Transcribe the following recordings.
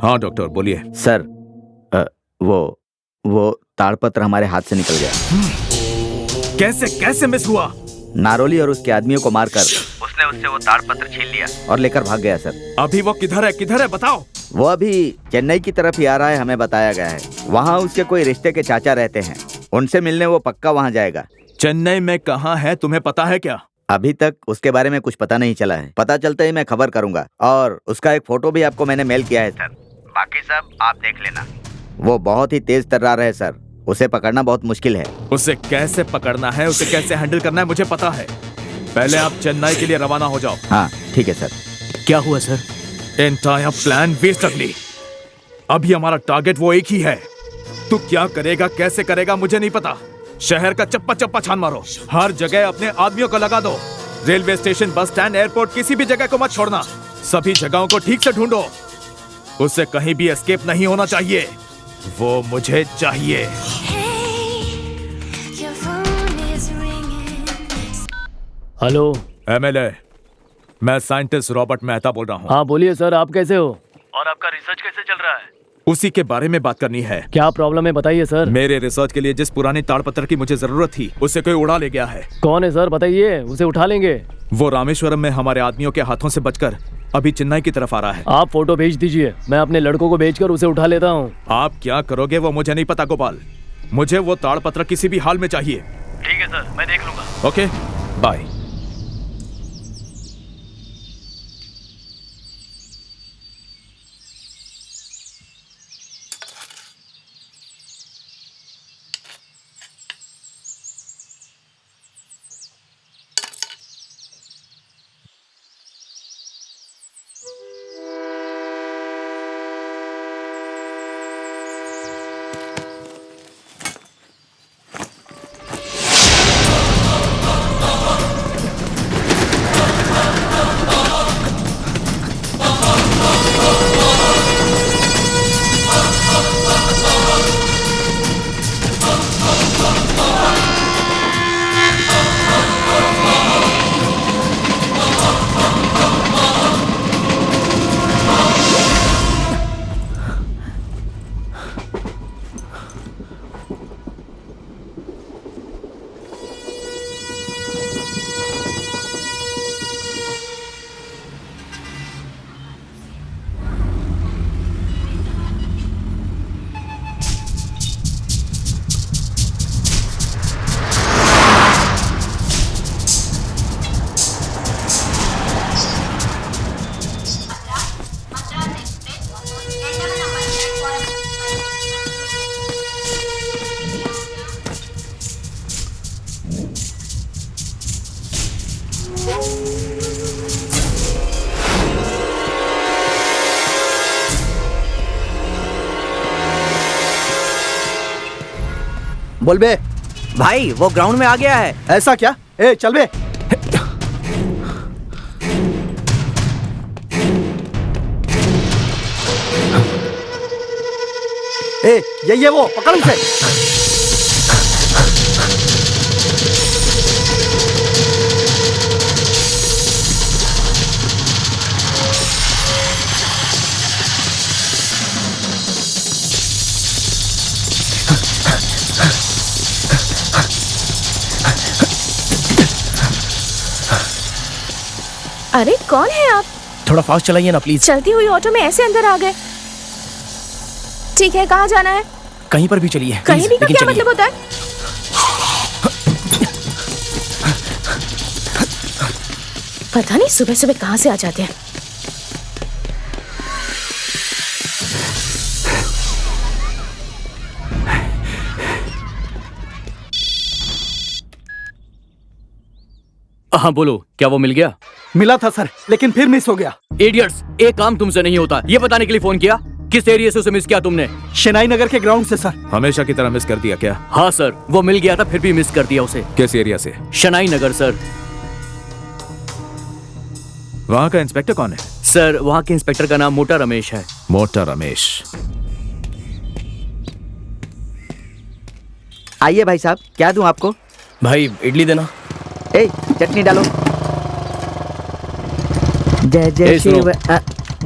हाँ डॉक्टर बोलिए। सर वो ताड़पत्र हमारे हाथ से निकल गया। कैसे कैसे मिस हुआ? नारोली और उसके आदमियों को मारकर उसने उससे वो ताड़पत्र छीन लिया और लेकर भाग गया सर। अभी वो किधर है बताओ। वो अभी चेन्नई की तरफ ही आ रहा है, हमें बताया गया है। वहाँ उसके कोई रिश्ते के चाचा रहते हैं, उनसे मिलने वो पक्का वहाँ जाएगा। चेन्नई में कहाँ है तुम्हें पता है क्या? अभी तक उसके बारे में कुछ पता नहीं चला है, पता चलते ही मैं खबर करूंगा। और उसका एक फोटो भी आपको मैंने मेल किया है सर, बाकी सब आप देख लेना। वो बहुत ही तेज तर्रार है सर, उसे पकड़ना बहुत मुश्किल है। उसे कैसे पकड़ना है, उसे कैसे हैंडल करना है मुझे पता है। पहले आप चेन्नई के लिए रवाना हो जाओ। हाँ ठीक है सर। क्या हुआ सर? एंटायर प्लान वेस्ट अगली। अभी हमारा टारगेट वो एक ही है। तू क्या करेगा कैसे करेगा मुझे नहीं पता। शहर का चप्पा चप्पा छान मारो, हर जगह अपने आदमियों को लगा दो। Railway station, bus stand, airport, किसी भी जगह को मत छोड़ना। सभी जगहों को ठीक से ढूंढो। उसे कहीं भी एस्केप नहीं होना चाहिए, वो मुझे चाहिए। हेलो एमएलए, मैं साइंटिस्ट रॉबर्ट मेहता बोल रहा हूँ। हाँ बोलिए सर, आप कैसे हो? और आपका रिसर्च कैसे चल रहा है? उसी के बारे में बात करनी है। क्या प्रॉब्लम है बताइए सर। मेरे रिसर्च के लिए जिस पुराने ताड़पत्र की मुझे जरूरत थी उसे कोई उड़ा ले गया है। कौन है सर बताइए, उसे उठा लेंगे। वो रामेश्वरम में हमारे आदमियों के हाथों से बचकर अभी चेन्नई की तरफ आ रहा है। आप फोटो भेज दीजिए, मैं अपने लड़कों को भेजकर उसे उठा लेता हूँ। आप क्या करोगे वो मुझे नहीं पता गोपाल, मुझे वो ताड़पत्र किसी भी हाल में चाहिए। ठीक है सर, मैं देख लूंगा। Okay bye. बोल बे। भाई वो ग्राउंड में आ गया है। ऐसा क्या? ए चल बे। ए ये वो पकड़ उसे। अरे कौन है आप? थोड़ा फास्ट चलाइए ना प्लीज। चलती हुई ऑटो में ऐसे अंदर आ गए। ठीक है, कहाँ जाना है? कहीं पर भी चलिए। कहीं भी का क्या मतलब होता है? पता नहीं सुबह सुबह कहाँ से आ जाते हैं। हाँ बोलो, क्या वो मिल गया? मिला था सर, लेकिन फिर मिस हो गया। इडियट्स, एक काम तुमसे नहीं होता, ये बताने के लिए फोन किया। किस एरिया से उसे मिस किया तुमने? शेनाई नगर के ग्राउंड से सर। हमेशा की तरह मिस कर दिया क्या? हाँ सर, वो मिल गया था फिर भी मिस कर दिया उसे। किस एरिया से? शनाई नगर सर। वहाँ का इंस्पेक्टर कौन है? सर वहाँ के इंस्पेक्टर का नाम मोटा रमेश है। मोटा रमेश। आइए भाई साहब, क्या दूं आपको? भाई इडली देना। ए चटनी डालो। जय जय शिव।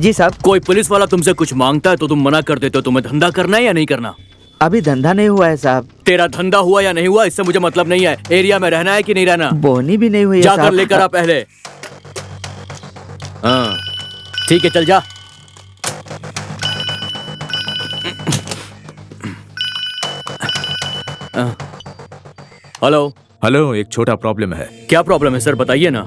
जी साहब। कोई पुलिस वाला तुमसे कुछ मांगता है तो तुम मना कर देते हो। तुम्हें धंधा करना है या नहीं करना? अभी धंधा नहीं हुआ है साहब। तेरा धंधा हुआ या नहीं हुआ इससे मुझे मतलब नहीं है। एरिया में रहना है कि नहीं रहना? बोनी भी नहीं हुई है जाकर साहब। लेकर आ पहले। हाँ ठीक है, चल जा। हेलो। हेलो, एक छोटा प्रॉब्लम है। क्या प्रॉब्लम है सर, बताइए ना।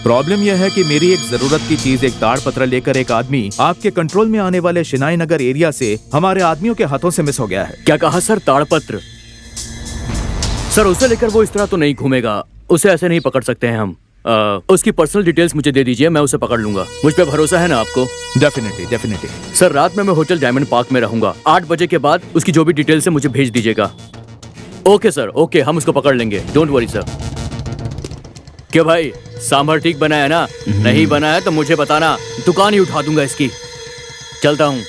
प्रॉब्लम यह है कि मेरी एक जरूरत की चीज, एक ताड़ पत्र लेकर एक आदमी आपके कंट्रोल में आने वाले शिनाई नगर एरिया से हमारे आदमियों के हाथों से मिस हो गया है। क्या कहा सर? ताड़पत्र? सर उसे लेकर वो इस तरह तो नहीं घूमेगा। उसे ऐसे नहीं पकड़ सकते हैं हम। उसकी पर्सनल डिटेल्स मुझे दे दीजिए, मैं उसे पकड़ लूंगा। मुझ पे भरोसा है ना आपको? Definitely definitely. सर रात में मैं होटल डायमंड पार्क में रहूंगा। 8 बजे के बाद उसकी जो भी डिटेल्स है मुझे भेज दीजिएगा। ओके सर, ओके, हम उसको पकड़ लेंगे। Don't worry sir. क्यों भाई, सांभर ठीक बना है ना? नहीं बना है तो मुझे बताना, दुकान ही उठा दूंगा इसकी। चलता हूँ।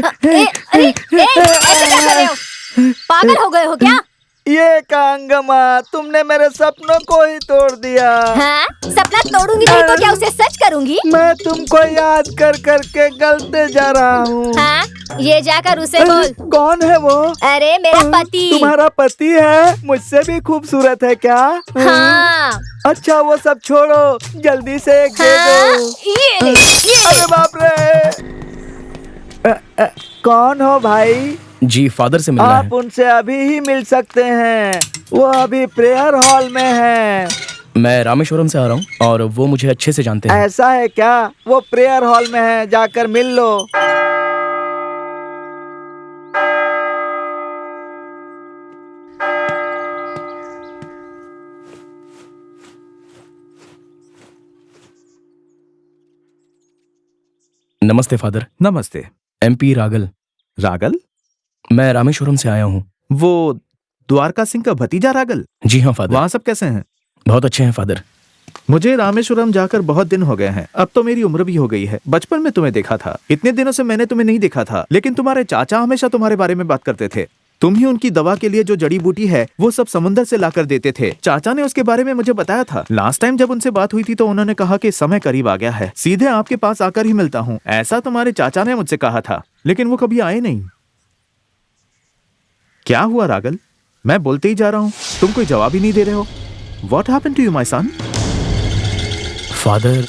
अरे ऐसे क्या कर रहे हो? पागल हो गए हो क्या? ये कांगमा, तुमने मेरे सपनों को ही तोड़ दिया। हाँ? सपना तोड़ूंगी नहीं तो क्या उसे सच करूंगी? मैं तुमको याद कर करके गलते जा रहा हूँ। हाँ? ये जाकर उसे बोल। कौन है वो? अरे मेरा पति। तुम्हारा पति है? मुझसे भी खूबसूरत है क्या? हाँ। अच्छा वो सब छोड़ो, जल्दी से एक दे हाँ? दो। ये ले, ये ले। अरे बाप रे। कौन हो भाई? जी फादर से मिलना आप उनसे अभी ही मिल सकते हैं, वो अभी प्रेयर हॉल में है। मैं रामेश्वरम से आ रहा हूँ और वो मुझे अच्छे से जानते हैं। ऐसा है क्या? वो प्रेयर हॉल में है, जाकर मिल लो। नमस्ते फादर। नमस्ते। MP रागल। रागल? मैं रामेश्वरम से आया हूँ। वो द्वारका सिंह का भतीजा रागल? जी हाँ फादर। वहाँ सब कैसे हैं? बहुत अच्छे हैं फादर। मुझे रामेश्वरम जाकर बहुत दिन हो गए हैं। अब तो मेरी उम्र भी हो गई है। बचपन में तुम्हें देखा था, इतने दिनों से मैंने तुम्हें नहीं देखा था, लेकिन तुम्हारे चाचा हमेशा तुम्हारे बारे में बात करते थे। तुम ही उनकी दवा के लिए जो जड़ी बूटी है वो सब समुद्र से लाकर देते थे। चाचा ने उसके बारे में मुझे बताया था। लास्ट टाइम जब उनसे बात हुई थी तो उन्होंने कहा कि समय करीब आ गया है, सीधे आपके पास आकर ही मिलता हूँ, ऐसा तुम्हारे चाचा ने मुझसे कहा था, लेकिन वो कभी आए नहीं। क्या हुआ रागल? मैं बोलते ही जा रहा हूँ, तुम कोई जवाब ही नहीं दे रहे हो। What happened to you, my son? Father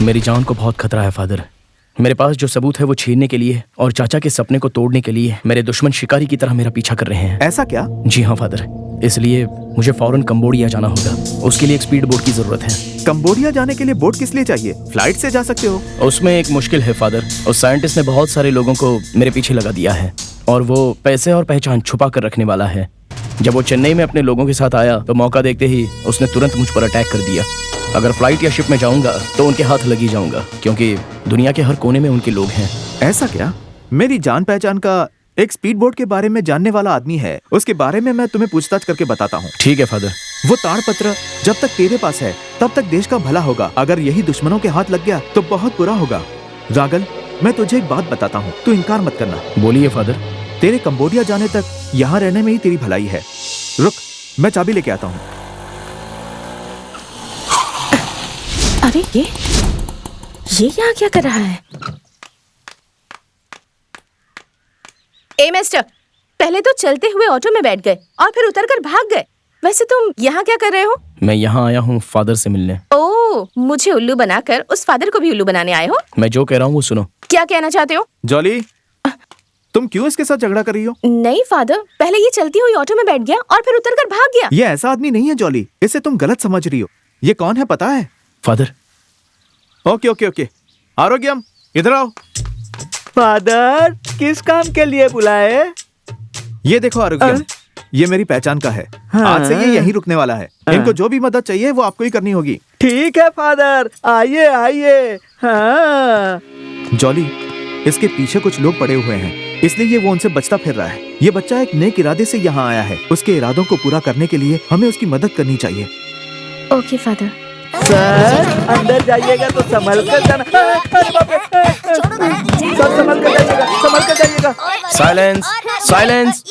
मेरी जान को बहुत खतरा है फादर। मेरे पास जो सबूत है वो छीनने के लिए और चाचा के सपने को तोड़ने के लिए मेरे दुश्मन शिकारी की तरह मेरा पीछा कर रहे हैं। ऐसा क्या? जी हाँ फादर, इसलिए मुझे फौरन कंबोडिया जाना होगा। उसके लिए एक स्पीड बोट की जरूरत है। कंबोडिया जाने के लिए बोट किस लिए चाहिए? फ्लाइट से जा सकते हो। उसमें एक मुश्किल है फादर। उस साइंटिस्ट ने बहुत सारे लोगों को मेरे पीछे लगा दिया है और वो पैसे और पहचान छुपा कर रखने वाला है। जब वो चेन्नई में अपने लोगों के साथ आया तो मौका देखते ही उसने तुरंत मुझ पर अटैक कर दिया। अगर फ्लाइट या शिप में जाऊंगा तो उनके हाथ लगी जाऊंगा, क्योंकि दुनिया के हर कोने में उनके लोग हैं। ऐसा क्या? मेरी जान पहचान का एक स्पीड बोट के बारे में जानने वाला आदमी है, उसके बारे में मैं तुम्हें पूछताछ करके बताता हूँ। ठीक है फादर। वो ताड़ पत्र जब तक तेरे पास है तब तक देश का भला होगा। अगर यही दुश्मनों के हाथ लग गया तो बहुत बुरा होगा। रागल, मैं तुझे एक बात बताता हूँ, तू इनकार मत करना। बोलिए फादर। तेरे कंबोडिया जाने तक यहाँ रहने में ही तेरी भलाई है। रुक, मैं चाबी लेके आता हूँ। अरे ये यहाँ क्या कर रहा है? ए मिस्टर, पहले तो चलते हुए ऑटो में बैठ गए और फिर उतरकर भाग गए। वैसे तुम यहाँ क्या कर रहे हो? मैं यहाँ आया हूँ फादर से मिलने। ओह, मुझे उल्लू बनाकर उस फादर को भी उल्लू बनाने आए हो? मैं जो कह रहा हूँ वो सुनो। क्या कहना चाहते हो? जॉली, तुम क्यों इसके साथ झगड़ा कर रही हो? नहीं फादर, पहले ये चलती हुई ऑटो में बैठ गया और फिर उतरकर भाग गया। ये ऐसा आदमी नहीं है जॉली, इसे तुम गलत समझ रही हो। ये कौन है पता है? फादर। ओके ओके ओके, आरोग्यम इधर आओ। फादर, किस काम के लिए बुलाए? ये देखो आरोग्यम, ये मेरी पहचान का है। आज से ये यहीं रुकने वाला है। इनको जो भी मदद चाहिए वो आपको ही करनी होगी। ठीक है फादर, आइए आइए। हाँ। जॉली, इसके पीछे कुछ लोग पड़े हुए हैं। इसलिए ये वो उनसे बचता फिर रहा है। ये बच्चा एक नेक इरादे से यहाँ आया है। उसके इरादों को पूरा करने के लिए हमें उसकी मदद करनी चाहिए। Okay father. सर अंदर जाइएगा तो संभल कर जाना। सर संभल कर जाइएगा, संभल कर जाइएगा। Silence, silence.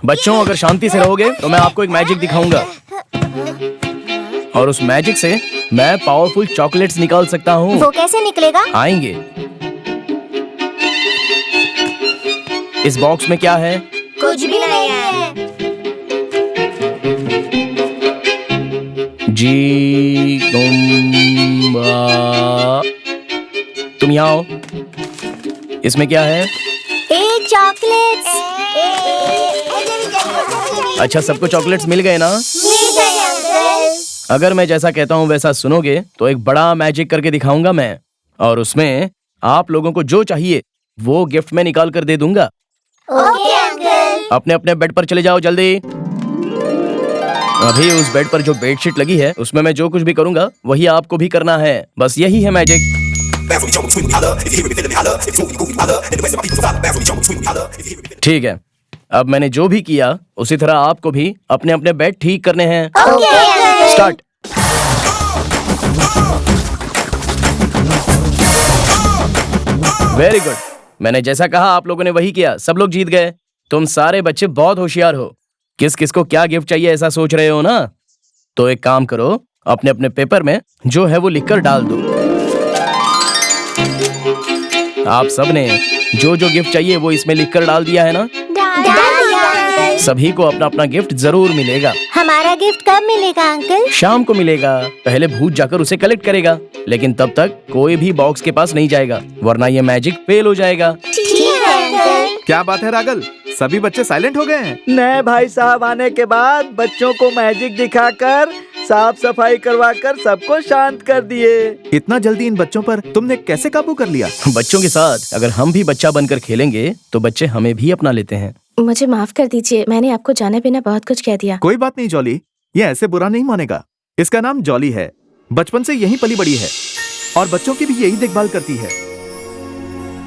बच्चों, अगर शांति से रहोगे तो मैं आपको एक मैजिक दिखाऊंगा और उस मैजिक से मैं पावरफुल चॉकलेट्स निकाल सकता हूँ। वो कैसे निकलेगा? आएंगे। इस बॉक्स में क्या है? कुछ भी नहीं है। जी तुम यहाँ आओ। इसमें क्या है? एक चॉकलेट्स। अच्छा, सबको चॉकलेट्स मिल गए ना? मिल गए अंकल। अगर मैं जैसा कहता हूँ वैसा सुनोगे तो एक बड़ा मैजिक करके दिखाऊंगा मैं, और उसमें आप लोगों को जो चाहिए वो गिफ्ट में निकाल कर दे दूंगा। Okay uncle. अपने अपने बेड पर चले जाओ जल्दी। अभी उस बेड पर जो बेडशीट लगी है उसमें मैं जो कुछ भी करूंगा वही आपको भी करना है। बस यही है मैजिक। ठीक है, अब मैंने जो भी किया उसी तरह आपको भी अपने अपने बेड ठीक करने हैं। Okay uncle. Start. Very good. मैंने जैसा कहा आप लोगों ने वही किया। सब लोग जीत गए। तुम सारे बच्चे बहुत होशियार हो। किस किस को क्या गिफ्ट चाहिए ऐसा सोच रहे हो ना? तो एक काम करो, अपने अपने पेपर में जो है वो लिखकर डाल दो। आप सब ने जो जो गिफ्ट चाहिए वो इसमें लिखकर डाल दिया है ना? डाल दिया अंकल। सभी को अपना अपना गिफ्ट जरूर मिलेगा। हमारा गिफ्ट कब मिलेगा अंकल? शाम को मिलेगा। पहले भूत जाकर उसे कलेक्ट करेगा, लेकिन तब तक कोई भी बॉक्स के पास नहीं जाएगा, वरना ये मैजिक फेल हो जाएगा। ठीक है अंकल। क्या बात है रागल, सभी बच्चे साइलेंट हो गए हैं। नए भाई साहब आने के बाद बच्चों को मैजिक दिखाकर साफ सफाई करवाकर सबको शांत कर दिए। इतना जल्दी इन बच्चों पर तुमने कैसे काबू कर लिया? बच्चों के साथ अगर हम भी बच्चा बनकर खेलेंगे तो बच्चे हमें भी अपना लेते हैं। मुझे माफ कर दीजिए, मैंने आपको जाने बिना बहुत कुछ कह दिया। कोई बात नहीं जॉली, ये ऐसे बुरा नहीं मानेगा। इसका नाम जॉली है, बचपन से यहीं पली बड़ी है और बच्चों की भी यही देखभाल करती है।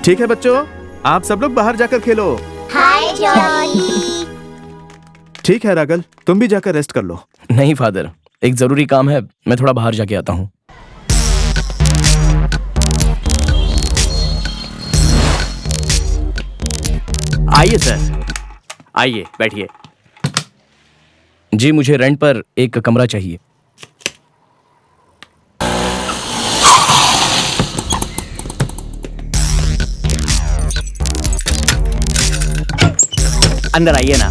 ठीक है बच्चों, आप सब लोग बाहर जाकर खेलो। हाय जॉली। ठीक है रागल, तुम भी जाकर रेस्ट कर लो। नहीं फादर, एक जरूरी काम है, मैं थोड़ा बाहर जाके आता हूँ। आइए सर, आइए बैठिए। जी, मुझे रेंट पर एक कमरा चाहिए। अंदर आइए ना।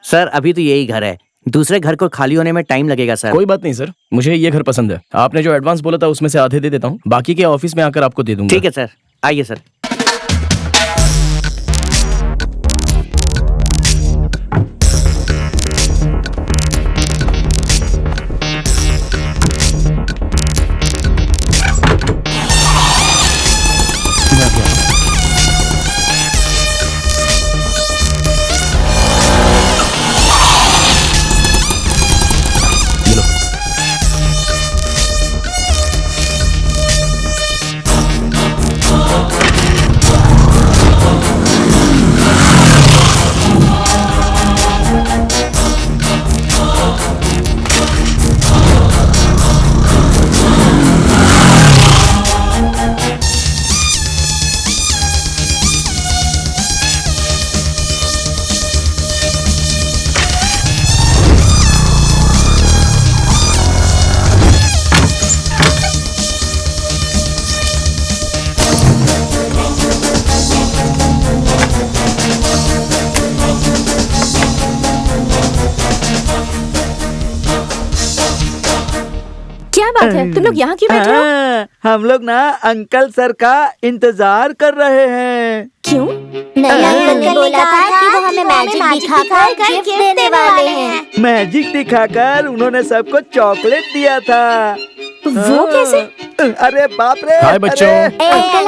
सर अभी तो यही घर है, दूसरे घर को खाली होने में टाइम लगेगा सर। कोई बात नहीं सर, मुझे ये घर पसंद है। आपने जो एडवांस बोला था उसमें से आधे दे देता हूँ, बाकी के ऑफिस में आकर आपको दे दूंगा। ठीक है सर, आइए सर। क्या बात है, तुम लोग यहाँ क्यों बैठे हो? हम लोग ना अंकल सर का इंतजार कर रहे हैं। क्यों? नए अंकल ने बोला था कि वो हमें मैजिक दिखाकर गिफ्ट देने वाले हैं। मैजिक दिखाकर उन्होंने सबको चॉकलेट दिया था। वो कैसे? अरे बाप रे। हाय बच्चों, अंकल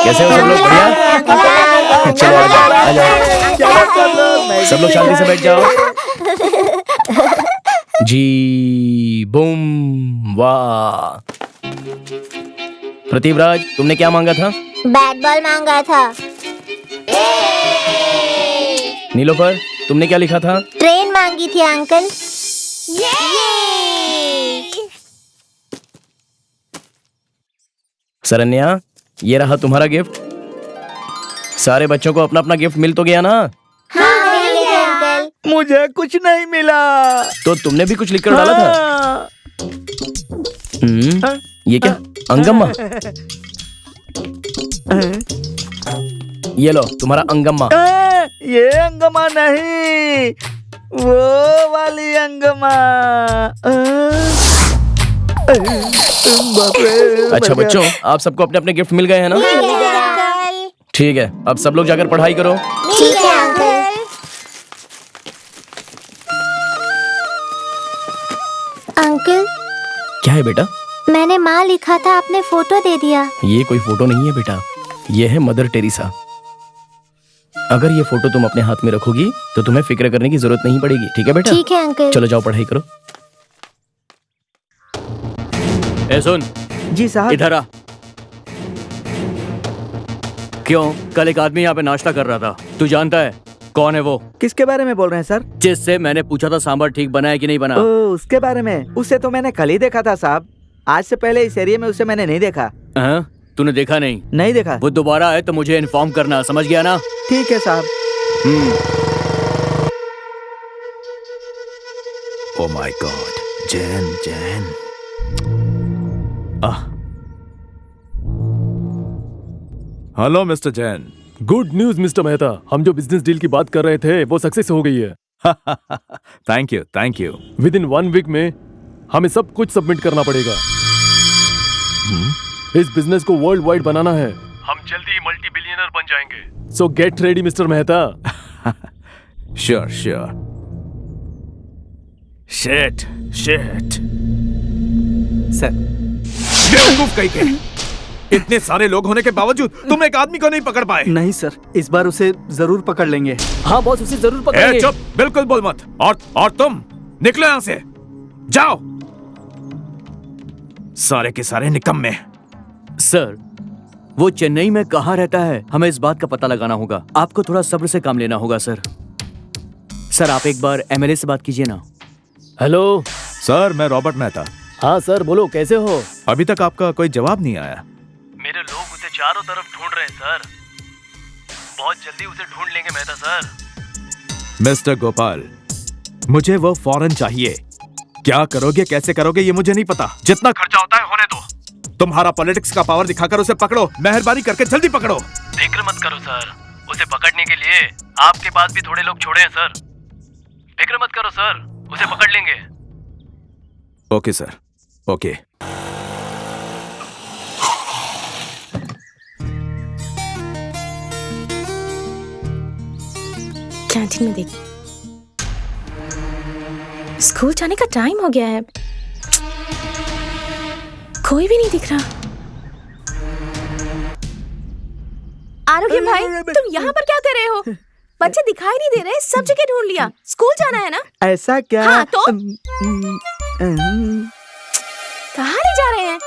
कैसे हो सब लोग? बढ़िया? चलो आ जाओ, आ जाओ। सब लोग शांति से बैठ जाओ। जी बूम वाह। प्रतिभराज, तुमने क्या मांगा था? बैट बॉल मांगा था। नीलोफर, तुमने क्या लिखा था? ट्रेन मांगी थी अंकल। सरन्या, ये रहा तुम्हारा गिफ्ट। सारे बच्चों को अपना अपना गिफ्ट मिल तो गया ना? हाँ मिल गया अंकल। मुझे कुछ नहीं मिला। तो तुमने भी कुछ लिखकर डाला था? हाँ। ये क्या? अंगम्मा? ये लो तुम्हारा अंगम्मा। ये अंगमा नहीं, वो वाली अंगमा। बाप रे, अच्छा बच्चों, आप सबको अपने अपने गिफ्ट मिल गए हैं ना? मिल गया अंकल। ठीक है, अब सब लोग जाकर पढ़ाई करो। ठीक है अंकल। अंकल, क्या है बेटा? मैंने माँ लिखा था, आपने फोटो दे दिया। ये कोई फोटो नहीं है बेटा, ये है मदर टेरेसा। अगर ये फोटो तुम अपने हाथ में रखोगी तो तुम्हें फिक्र करने की जरूरत नहीं पड़ेगी। ठीक है बेटा? ठीक है अंकल। चलो जाओ पढ़ाई करो। ए सुन, जी साहब। इधर आ। क्यों? कल एक आदमी यहाँ पे नाश्ता कर रहा था, तू जानता है कौन है वो? किसके बारे में बोल रहे हैं सर? जिससे मैंने पूछा था सांभर ठीक बना है कि नहीं बना। ओ, उसके बारे में? उसे तो मैंने कल ही देखा था साहब। आज से पहले इस एरिया में उसे मैंने नहीं देखा। हाँ? तूने देखा नहीं? नहीं देखा। वो दोबारा आए तो मुझे इन्फॉर्म करना, समझ गया ना? ठीक है साहब। Oh my God, Jain Jain. Hello mister Jain. Good news mister Mehta, हम जो बिजनेस डील की बात कर रहे थे वो सक्सेस हो गई है। Thank you, thank you. Within 1 week में हमें सब कुछ सबमिट करना पड़ेगा। इस बिजनेस को वर्ल्ड वाइड बनाना है। हम जल्दी ही मल्टी बिलियनर बन जाएंगे। सो get ready mister Mehta. Sure sure. Shit shit. Sir, बेवकूफ कहीं के। इतने सारे लोग होने के बावजूद तुम एक आदमी को नहीं पकड़ पाए। नहीं सर, इस बार उसे जरूर पकड़ लेंगे। हाँ बॉस, उसे जरूर ए, पकड़ेंगे। चुप, बिल्कुल बोल मत। और तुम निकलो यहां से, जाओ। सारे के सारे निकम्मे। सर, वो चेन्नई में कहाँ रहता है, हमें इस बात का पता लगाना होगा। आपको थोड़ा सब्र से काम लेना होगा सर। सर, आप एक बार एमएलए से बात कीजिए ना। हेलो सर, मैं रॉबर्ट मेहता। हाँ सर, बोलो कैसे हो? अभी तक आपका कोई जवाब नहीं आया। मेरे लोग उसे चारों तरफ ढूंढ रहे हैं सर। बहुत जल्दी उसे ढूंढ लेंगे मेहता सर। मिस्टर गोपाल, मुझे वो फौरन चाहिए। क्या करोगे, कैसे करोगे, ये मुझे नहीं पता। जितना खर्चा होता है होने दो। तुम्हारा पॉलिटिक्स का पावर दिखाकर उसे पकड़ो। मेहरबानी करके जल्दी पकड़ो। फिक्र मत करो सर, उसे पकड़ने के लिए आपके पास भी थोड़े लोग छोड़े हैं सर। फिक्र मत करो सर, उसे पकड़ लेंगे। Okay sir, okay. कैंटीन में देख। स्कूल जाने का टाइम हो गया है, कोई भी नहीं दिख रहा। आरोग्य भाई, तुम यहाँ पर क्या कर रहे हो? बच्चे दिखाई नहीं दे रहे, सब जगह ढूंढ लिया। स्कूल जाना है ना? ऐसा क्या? हाँ, तो? कहाँ ले जा रहे हैं?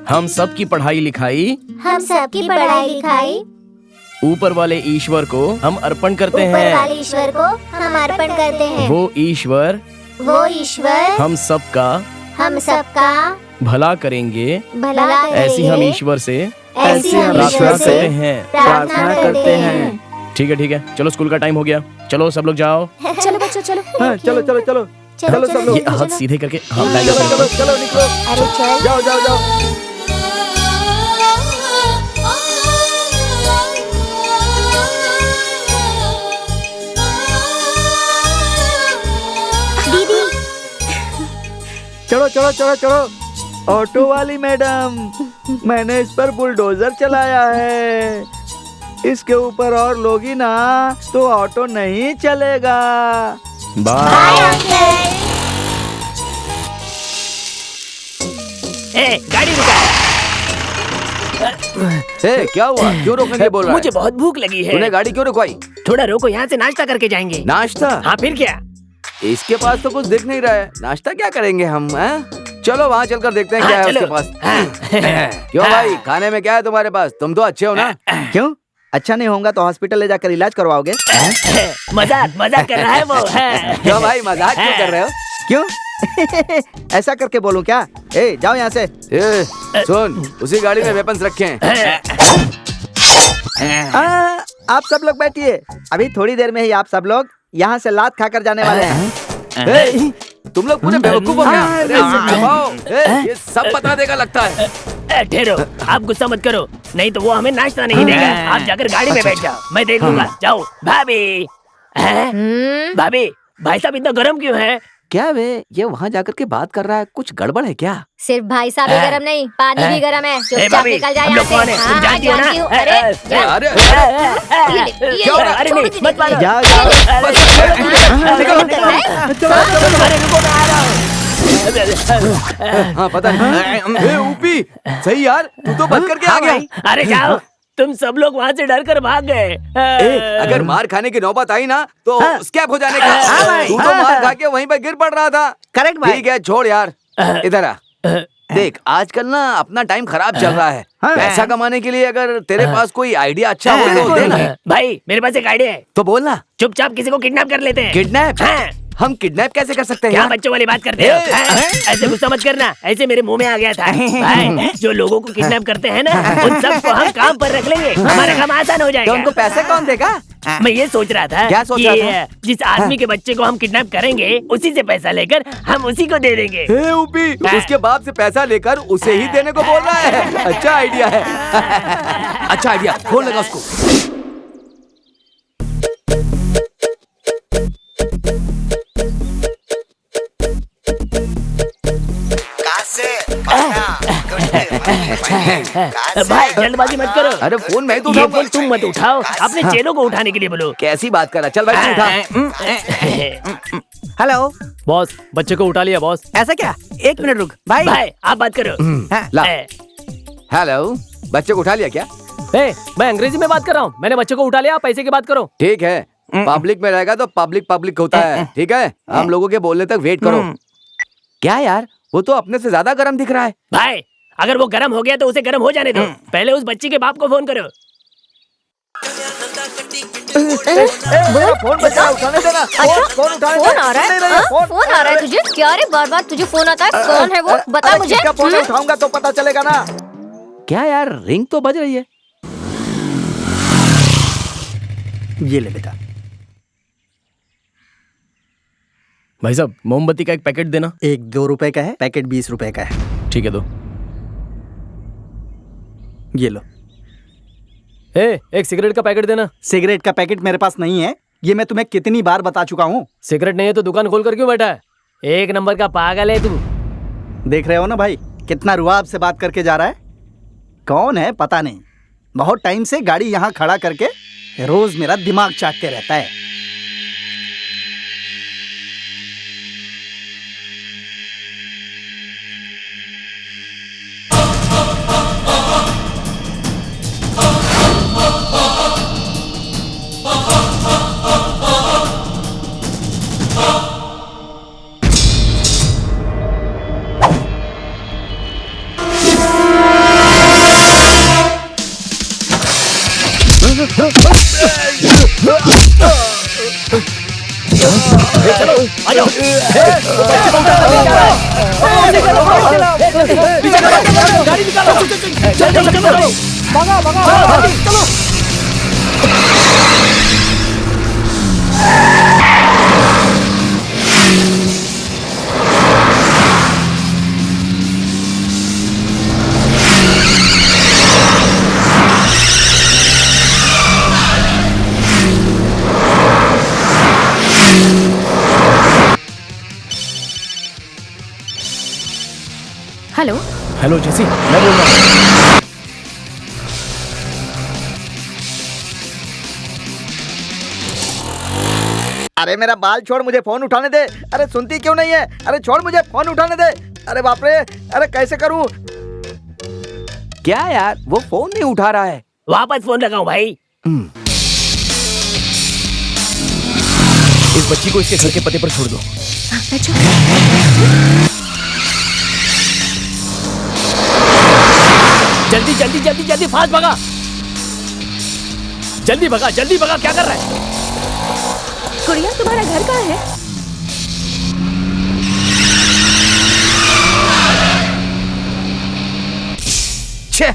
हम सब की पढ़ाई लिखाई हम सबकी पढ़ाई लिखाई ऊपर वाले ईश्वर को हम अर्पण करते ऊपर हैं। वाले ईश्वर को हम अर्पण करते हैं। वो ईश्वर हम हम सबका भला करेंगे। करेंगे। ऐसी हम ईश्वर से ऐसी हम प्रार्थना ईश्वर से करते हैं। प्रार्थना करते हैं। ठीक है, चलो स्कूल का टाइम हो गया। चलो सब लोग जाओ। चलो बच्चों, चलो। हाँ, चलो चलो चलो चलो सब लोग। ये हाथ सीधे करके हाँ, बैग चलो रखो। चलो चलो निकलो। अरे चल। जाओ जाओ जाओ। दीदी, चलो चलो चलो चलो। ऑटो वाली मैडम, मैंने इस पर बुलडोजर चलाया है। इसके ऊपर और लोगी ना तो ऑटो नहीं चलेगा। बाय। गाड़ी रुका। क्या हुआ? क्यों रोकने के लिए बोल रहा है? मुझे बहुत भूख लगी है। तूने गाड़ी क्यों रुकवाई? थोड़ा रोको, यहाँ से नाश्ता करके जाएंगे। नाश्ता? हाँ फिर क्या? इसके पास तो कुछ दिख नहीं रहा है। नाश्ता क्या करेंगे हम? हैं? चलो वहाँ चलकर देखते हैं क्या है उसके पास। क्यों भाई, खाने में क्या है तुम्हारे पास? तुम तो अच्छे हो ना? क्यों अच्छा नहीं होगा तो हॉस्पिटल ले जाकर इलाज करवाओगे? मजाक कर रहा है वो। क्यों भाई, मजाक क्यों कर रहे हो? क्यों ऐसा करके बोलूं क्या? ए जाओ यहाँ से। सुन, उसी गाड़ी में वेपन्स रखे हैं। आप सब लोग बैठिए, अभी थोड़ी देर में ही आप सब लोग यहाँ से लात खाकर जाने वाले हैं। तुम लोग पूरे बेवकूफ हो क्या? अरे इसे दबाओ, ये सब बता देगा लगता है। ठहरो, आप गुस्सा मत करो, नहीं तो वो हमें नाश्ता नहीं देगा। आप जाकर गाड़ी में बैठ जाओ, मैं देख लूंगा। जाओ भाभी। भाभी, भाई साहब इतना गर्म क्यों है? क्या वे, ये वहाँ जाकर के बात कर रहा है, कुछ गड़बड़ है क्या? सिर्फ भाई साहब ही गरम नहीं, पानी भी गरम है। चुपचाप भाभी, निकल जाए हम यहाँ लोग से। कौन है? तुम जानती हो ना? जानती हूँ। अरे अरे अरे नहीं, मत मारो। जाओ हाँ पता है। ऊपी सही यार, तू तो बच करके आ गया। अरे जाओ, तुम सब लोग वहाँ से डर कर भाग गए। अगर मार खाने की नौबत आई ना तो स्कैप हो जाने का। तू तो मार खा के वहीं पर गिर पड़ रहा था। करेक्ट भाई। ठीक है छोड़ यार, इधर आ। देख आजकल ना अपना टाइम खराब चल रहा है। पैसा कमाने के लिए अगर तेरे पास कोई आइडिया अच्छा हो तो देना। भाई मेरे पास एक आइडिया है। तो बोलना। चुपचाप किसी को किडनैप कर लेते हैं। किडनैप? हम किडनैप कैसे कर सकते हैं? क्या बच्चों वाली बात करते हो? ऐसे गुस्सा मत करना, ऐसे मेरे मुंह में आ गया था। भाई जो लोगों को किडनैप करते हैं ना, उन सबको हम काम पर रख लेंगे, हमारा काम आसान हो जाएगा। तो उनको पैसे कौन देगा? मैं ये सोच रहा था। क्या सोच रहा था? जिस आदमी के बच्चे को हम किडनैप करेंगे, उसी से पैसा लेकर हम उसी को दे देंगे। ऊपी, उसके बाप से पैसा लेकर उसे ही देने को बोल रहा है। अच्छा आइडिया है। अच्छा आइडिया, फोन लगा उसको। भाई जल्दबाजी मत करो। अरे फोन मैं तो ये फोन तुम मत उठाओ, अपने चेलों को उठाने के लिए बोलो। कैसी बात कर रहा? चल भाई तू उठा। हेलो बॉस, बच्चे को उठा लिया बॉस। ऐसा क्या? एक मिनट रुक भाई। भाई आप बात करो। ला। हेलो, बच्चे को उठा लिया क्या? मैं अंग्रेजी में बात कर रहा हूँ, मैंने बच्चे को उठा लिया, पैसे की बात करो। ठीक है, पब्लिक में रहेगा तो पब्लिक होता है। ठीक है, हम लोगों के बोलने तक वेट करो। क्या यार, वो तो अपने से ज्यादा गर्म दिख रहा है। भाई अगर वो गर्म हो गया तो उसे गर्म हो जाने दो। पहले उस बच्ची के बाप को फोन करो। फोन बजा, उठाने देना। फोन उठाने फोन आ रहा है? फोन आ रहा है तुझे? क्या रे, बार बार तुझे फोन आता है? कौन है वो? बता मुझे। किसका फोन उठाऊंगा तो पता चलेगा ना। क्या यार, रिंग तो बज रही है। ये ले बेटा। भाई साहब मोमबत्ती का एक पैकेट देना। एक 2 रुपए का है, पैकेट 20 रुपए का है। ठीक है दो। ये लो। एक सिगरेट का पैकेट देना। सिगरेट का पैकेट मेरे पास नहीं है, ये मैं तुम्हें कितनी बार बता चुका हूँ। सिगरेट नहीं है तो दुकान खोल कर क्यों बैठा है? एक नंबर का पागल है तू। देख रहे हो ना भाई, कितना रुआब से बात करके जा रहा है। कौन है पता नहीं, बहुत टाइम से गाड़ी यहाँ खड़ा करके रोज मेरा दिमाग चाटते रहता है। हेलो हेलो जेसी, मैं बोल रहा हूँ। अरे मेरा बाल छोड़, मुझे फोन उठाने दे। अरे सुनती क्यों नहीं है? अरे छोड़, मुझे फोन उठाने दे। अरे बाप रे, अरे कैसे करूं? क्या यार, वो फोन नहीं उठा रहा है। वापस फोन लगाऊं भाई? इस बच्ची को इसके घर के पते पर छोड़ दो। जल्दी जल्दी फास्ट भगा, जल्दी भगा, क्या कर रहा है? गुड़िया तुम्हारा घर कहाँ है? छे,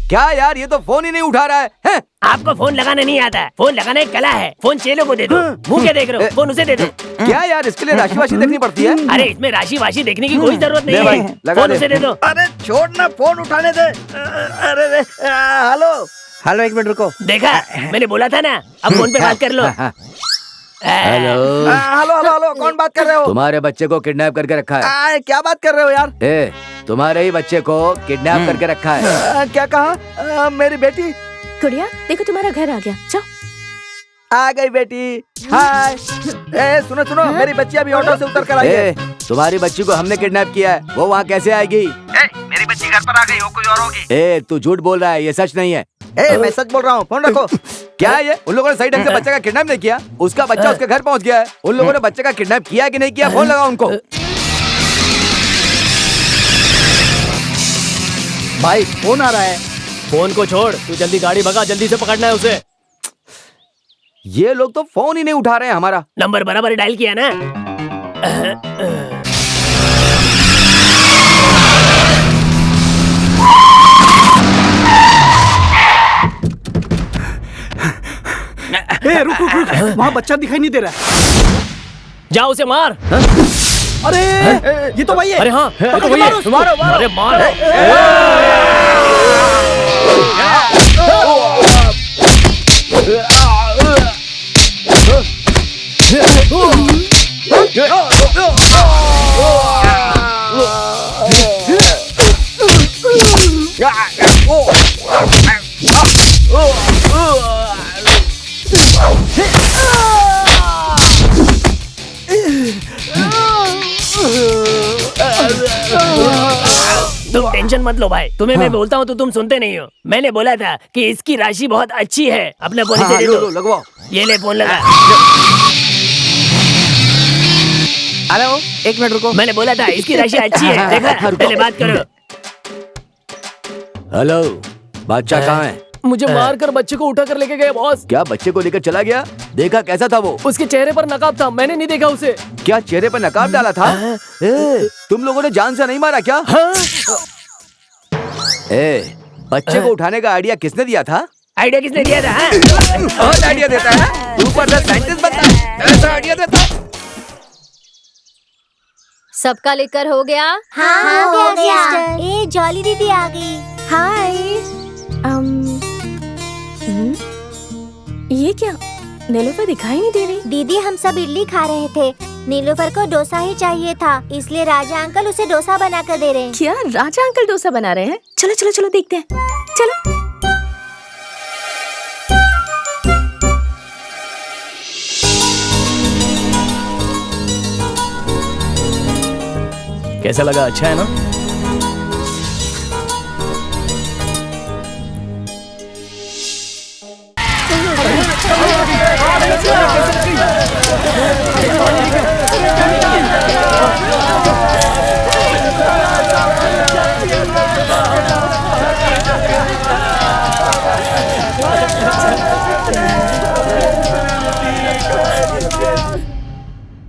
क्या यार, ये तो फोन ही नहीं उठा रहा है? आपको फोन लगाना नहीं आता है, फोन लगाना एक कला है। फोन चेलो को दे दो। मुंह क्या देख रहे हो? फोन उसे दे दो। क्या यार, इसके लिए राशि वाशी देखनी पड़ती है? अरे इसमें राशि वाशी देखने की कोई जरूरत नहीं दे भाई, है, लगा फोन दे। उसे दे दो। अरे छोड़ ना, फोन उठाने दे। अरे हेलो हेलो, एक मिनट रुको। देखा, मैंने बोला था ना, अब फोन पे बात कर लो। हेलो हेलो हेलो हेलो, कौन बात कर रहे हो? तुम्हारे बच्चे को किडनैप करके रखा है। क्या बात कर रहे हो यार? तुम्हारे ही बच्चे को किडनैप करके रखा है। क्या कहा? मेरी बेटी? गुड़िया देखो तुम्हारा घर आ गया, जाओ। आ गई बेटी। हाय। सुनो सुनो, मेरी बच्ची अभी ऑटो से उतर कर आई है। तुम्हारी बच्ची को हमने किडनैप किया है, वो वहाँ कैसे आएगी? मेरी बच्ची घर पर आ गई हो, कोई और होगी। तू झूठ बोल रहा है, ये सच नहीं है। मैं सच बोल रहा हूँ, फोन रखो। क्या है ये? उन लोगों ने सही ढंग से बच्चे का किडनैप नहीं किया, उसका बच्चा उसके घर पहुँच गया है। उन लोगों ने बच्चे का किडनैप किया कि नहीं किया? फोन लगाओ उनको। भाई फोन आ रहा है। फोन को छोड़, तू जल्दी गाड़ी भगा, जल्दी से पकड़ना है उसे। ये लोग तो फोन ही नहीं उठा रहे हैं हमारा। नंबर बराबर डायल किया ना? रुक, वहाँ बच्चा दिखाई नहीं दे रहा। जा उसे मार। अरे ये तो वही है। अरे हाँ, ये तो वही है। मारो, अरे मारो। तुम टेंशन मत लो भाई, तुम्हें मैं बोलता हूँ तो तुम सुनते नहीं हो। मैंने बोला था कि इसकी राशि बहुत अच्छी है। अपने फोन से दे दो। लगवाओ। ये ले फोन लगा। हेलो, एक मिनट रुको। मैंने बोला था इसकी राशि अच्छी है, देखा? पहले बात करो। हेलो, बच्चा कहाँ है? मुझे मार कर बच्चे को उठा कर लेके गए बॉस। क्या बच्चे को लेकर चला गया? देखा कैसा था वो? उसके चेहरे पर नकाब था, मैंने नहीं देखा उसे। क्या चेहरे पर नकाब डाला था? तुम लोगों ने जान से नहीं मारा क्या? बच्चे को उठाने का आइडिया किसने दिया था? आइडिया किसने दिया था? बहुत आइडिया देता है, सुपर साइंटिस्ट बनता है, ऐसा आइडिया देता है। सबका लेकर हो गया? हाँ, हो गया। ए जॉली दीदी आ गई। हाय। ये क्या? नीलूफर दिखाई नहीं दे रही। दीदी हम सब इडली खा रहे थे, नीलूफर को डोसा ही चाहिए था, इसलिए राजा अंकल उसे डोसा बना कर दे रहे हैं। क्या राजा अंकल डोसा बना रहे हैं? चलो चलो चलो देखते हैं, चलो। कैसा लगा? अच्छा है ना?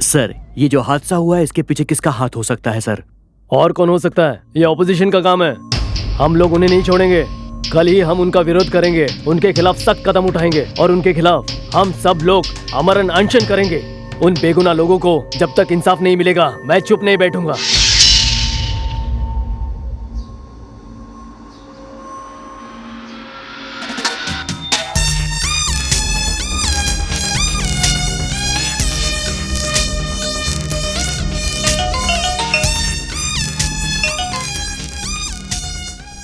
सर, ये जो हादसा हुआ है इसके पीछे किसका हाथ हो सकता है सर? और कौन हो सकता है? ये ऑपोजिशन का काम है। हम लोग उन्हें नहीं छोड़ेंगे। कल ही हम उनका विरोध करेंगे, उनके खिलाफ सख्त कदम उठाएंगे और उनके खिलाफ हम सब लोग आमरण अनशन करेंगे। उन बेगुनाह लोगों को जब तक इंसाफ नहीं मिलेगा मैं चुप नहीं बैठूंगा।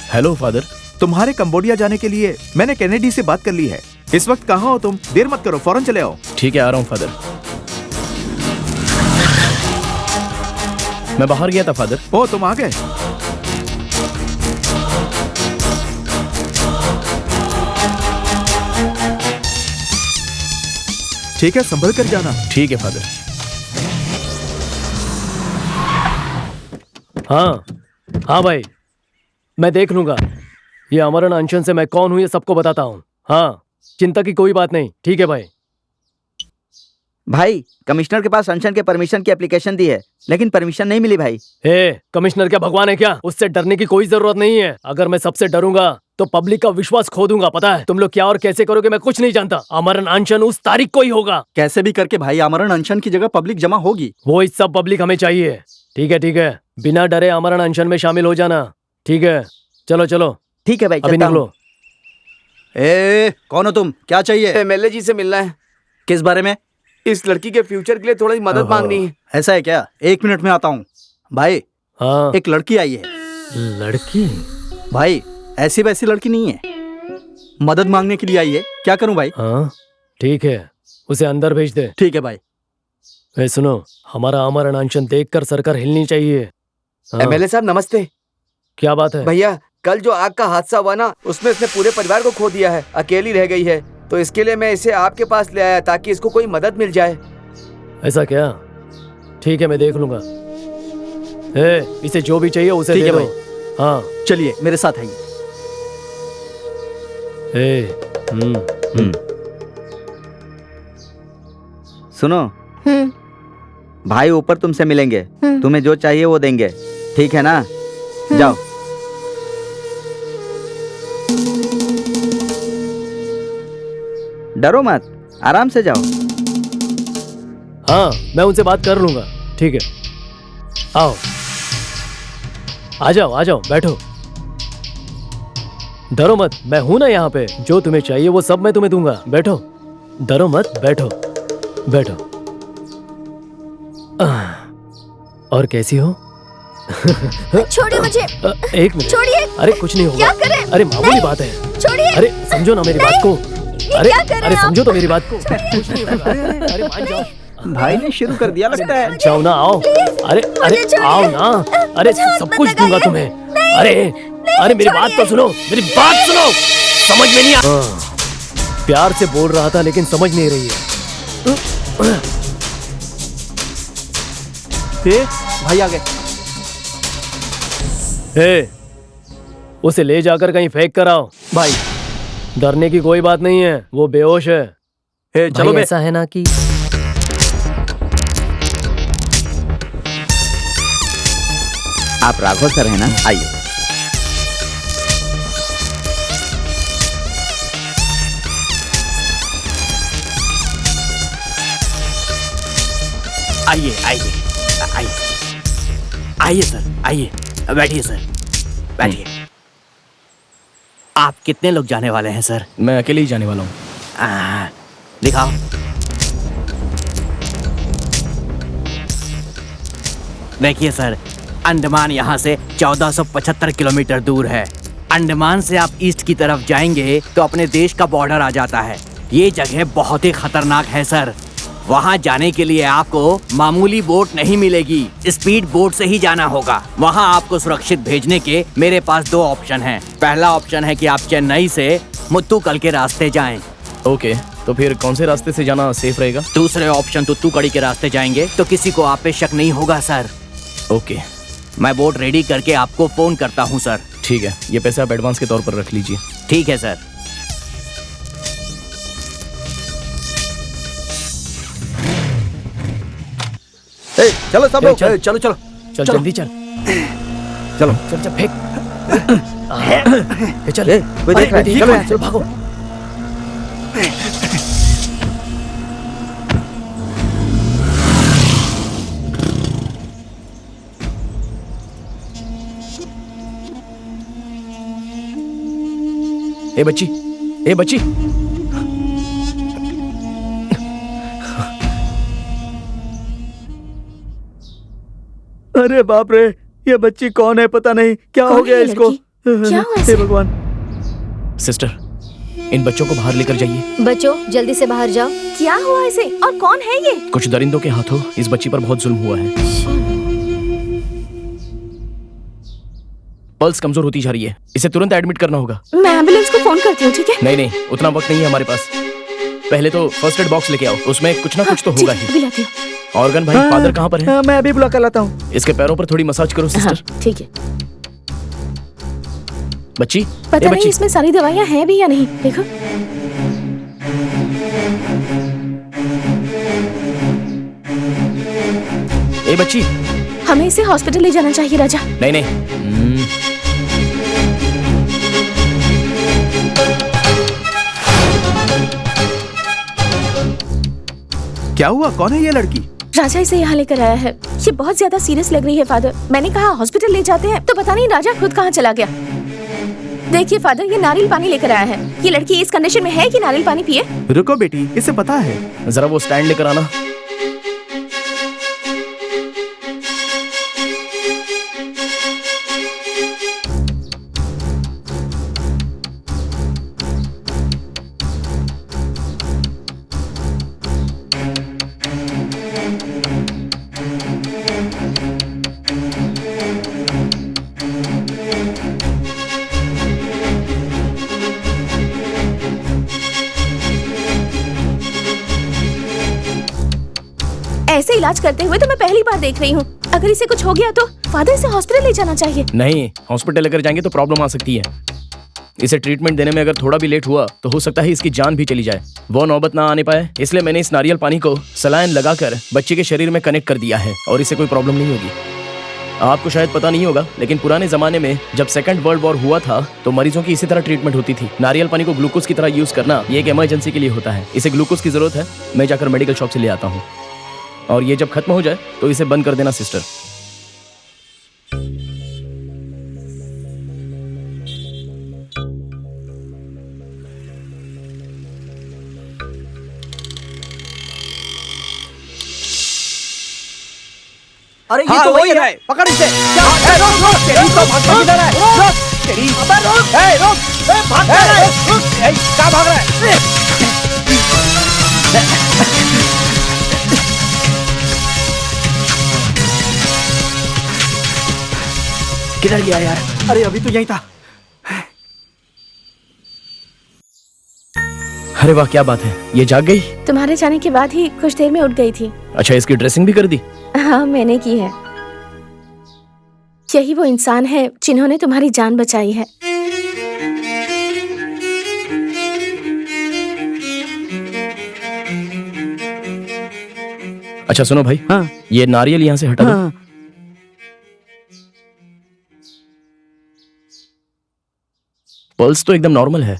Hello father. तुम्हारे कंबोडिया जाने के लिए मैंने कैनेडी से बात कर ली है। इस वक्त कहाँ हो तुम? देर मत करो, फौरन चले आओ। ठीक है, आ रहा हूँ फादर। मैं बाहर गया था फादर। ओ, तुम आ गए? ठीक है, संभल कर जाना। ठीक है फादर। हाँ हाँ भाई, मैं देख लूंगा। ये अमरन अनशन से मैं कौन हूँ ये सबको बताता हूँ। हाँ, चिंता की कोई बात नहीं। ठीक है भाई। भाई कमिश्नर के पास अनशन के परमिशन की एप्लीकेशन दी है, लेकिन परमिशन नहीं मिली भाई। कमिश्नर क्या भगवान है क्या? उससे डरने की कोई जरूरत नहीं है। अगर मैं सबसे डरूंगा तो पब्लिक का विश्वास खो दूंगा। पता है तुम लोग क्या और कैसे करोगे मैं कुछ नहीं जानता। अमरन अनशन उस तारीख को ही होगा। कैसे भी करके भाई अमरन अनशन की जगह पब्लिक जमा होगी। वो इस सब पब्लिक हमें चाहिए। ठीक है, बिना डरे अमरन अनशन में शामिल हो जाना। ठीक है, चलो। ठीक है भाई, अभी निकलो। कौन हो तुम? क्या चाहिए? एमएलए जी से मिलना है। किस बारे में? इस लड़की के फ्यूचर के लिए थोड़ी मदद मांगनी है। ऐसा है क्या? 1 मिनट में आता हूँ भाई। हाँ। एक लड़की आई है। लड़की? भाई ऐसी वैसी लड़की नहीं है, मदद मांगने के लिए आई है। क्या करूं भाई? हाँ ठीक है, उसे अंदर भेज दे। ठीक है भाई। सुनो, हमारा अमरन अनशन देखकर सरकार हिलनी चाहिए। हाँ। एमएलए साहब नमस्ते। क्या बात है? भैया कल जो आग का हादसा हुआ ना, उसमें इसने पूरे परिवार को खो दिया है, अकेली रह गई है। तो इसके लिए मैं इसे आपके पास ले आया ताकि इसको कोई मदद मिल जाए। ऐसा क्या? ठीक है, मैं देख लूंगा। इसे जो भी चाहिए उसे दे दो। हाँ चलिए मेरे साथ आइए। सुनो, भाई ऊपर तुमसे मिलेंगे, तुम्हें जो चाहिए वो देंगे। ठीक है ना? जाओ। डरो मत, आराम से जाओ। हाँ मैं उनसे बात कर लूंगा। ठीक है, आओ, आ जाओ, बैठो। डरो मत, मैं हूं ना यहाँ पे। जो तुम्हें चाहिए वो सब मैं तुम्हें दूंगा। बैठो, डरो मत, बैठो। और कैसी हो? छोड़िए मुझे। 1 मिनट। छोड़िए। अरे कुछ नहीं होगा। क्या करें? अरे मामूली बात है। छोड़िए। अरे समझो ना मेरी बात को। अरे समझो तो मेरी बात को। कुछ नहीं होगा। अरे मान जाओ। भाई ने शुरू कर दिया लगता है। जाओ ना, आओ। अरे आओ ना। अरे सब कुछ दूंगा तुम्हें। अरे मेरी बात तो सुनो, मेरी बात सुनो। समझ में नहीं आ। प्यार से बोल रहा था लेकिन समझ नहीं रही है। भाई आ गए। उसे ले जाकर कहीं फेंक कर आओ। भाई डरने की कोई बात नहीं है, वो बेहोश है। चलो भाई ऐसा है ना कि आप राघव सर हैं ना? आइए। आइए सर, आइए, बैठिए सर, बैठिए। आप कितने लोग जाने वाले हैं सर? मैं अकेले ही जाने वाला हूँ। दिखाओ। देखिए सर, अंडमान यहाँ से 1475 किलोमीटर दूर है। अंडमान से आप ईस्ट की तरफ जाएंगे तो अपने देश का बॉर्डर आ जाता है। ये जगह बहुत ही खतरनाक है सर। वहाँ जाने के लिए आपको मामूली बोट नहीं मिलेगी, स्पीड बोट से ही जाना होगा। वहाँ आपको सुरक्षित भेजने के मेरे पास 2 ऑप्शन हैं। पहला ऑप्शन है कि आप चेन्नई से मुत्तुकल के रास्ते जाएं। ओके, तो फिर कौन से रास्ते से जाना सेफ रहेगा? दूसरे ऑप्शन तुत्तुकड़ी के रास्ते जाएंगे तो किसी को आप पे शक नहीं होगा सर। ओके, मैं बोट रेडी करके आपको फोन करता हूँ सर। ठीक है, ये पैसे आप एडवांस के तौर पर रख लीजिए। ठीक है सर। चलो सब लोग, चल जल्दी चल। चलो फेंक। चल, कोई देख रहा है? चलो चलो भागो। ए बच्ची, अरे बाप रे, ये बच्ची कौन है? पता नहीं क्या हो गया इसको। क्या हुआ हे भगवान। सिस्टर, इन बच्चों को बाहर लेकर जाइए। बच्चों जल्दी से बाहर जाओ। क्या हुआ इसे और कौन है ये? कुछ दरिंदों के हाथों इस बच्ची पर बहुत जुल्म हुआ है। पल्स कमजोर होती जा रही है, इसे तुरंत एडमिट करना होगा। मैं एम्बुलेंस को फोन करती हूँ। ठीक है? नहीं, उतना वक्त नहीं है हमारे पास। पहले तो फर्स्ट एड बॉक्स लेके आओ, उसमें कुछ ना कुछ तो होगा ही। लाती हूँ। ऑर्गन भाई, फादर कहाँ पर है? मैं अभी बुला कर लाता हूँ। इसके पैरों पर थोड़ी मसाज करो सिस्टर। ठीक है। बच्ची, पता नहीं बच्ची। इसमें सारी दवाइयाँ हैं भी या नहीं। देखो ए बच्ची। हमें इसे हॉस्पिटल ले जाना चाहिए राजा। नहीं नहीं। क्या हुआ? कौन है ये लड़की? राजा इसे यहाँ लेकर आया है। ये बहुत ज्यादा सीरियस लग रही है फादर। मैंने कहा हॉस्पिटल ले जाते हैं तो पता नहीं राजा खुद कहाँ चला गया। देखिए फादर, ये नारियल पानी लेकर आया है। ये लड़की इस कंडीशन में है कि नारियल पानी पिए? रुको बेटी, इसे पता है। जरा वो स्टैंड लेकर आना। ऐसे इलाज करते हुए तो मैं पहली बार देख रही हूँ। अगर इसे कुछ हो गया तो फादर इसे हॉस्पिटल ले जाना चाहिए। नहीं, हॉस्पिटल लेकर जाएंगे तो प्रॉब्लम आ सकती है। इसे ट्रीटमेंट देने में अगर थोड़ा भी लेट हुआ तो हो सकता है इसकी जान भी चली जाए। वो नौबत ना आने पाए, इसलिए मैंने इस नारियल पानी को सलाइन लगाकर बच्चे के शरीर में कनेक्ट कर दिया है और इसे कोई प्रॉब्लम नहीं होगी। आपको शायद पता नहीं होगा, लेकिन पुराने जमाने में जब सेकंड वर्ल्ड वॉर हुआ था तो मरीजों की इसी तरह ट्रीटमेंट होती थी। नारियल पानी को ग्लूकोज की तरह यूज करना ये एक इमरजेंसी के लिए होता है। इसे ग्लूकोज की जरूरत है, मैं जाकर मेडिकल शॉप से ले आता हूँ। और ये जब खत्म हो जाए तो इसे बंद कर देना सिस्टर। अरे ये तो वही है। पकड़ इसे। रोक रोक, तेरी तो भाग किधर है? रोक तेरी। अबे रोक। रोक। भाग रहा है। कहाँ भाग रहा है? किधर गया यार? अरे अभी तो यही था। अरे वाह, क्या बात है, ये जाग गई? तुम्हारे जाने के बाद ही कुछ देर में उठ गई थी। अच्छा, इसकी ड्रेसिंग भी कर दी? हाँ, मैंने की है। यही वो इंसान है जिन्होंने तुम्हारी जान बचाई है। अच्छा सुनो भाई, हाँ। ये नारियल यहाँ से हटा दो। हाँ। पल्स तो एकदम नॉर्मल है।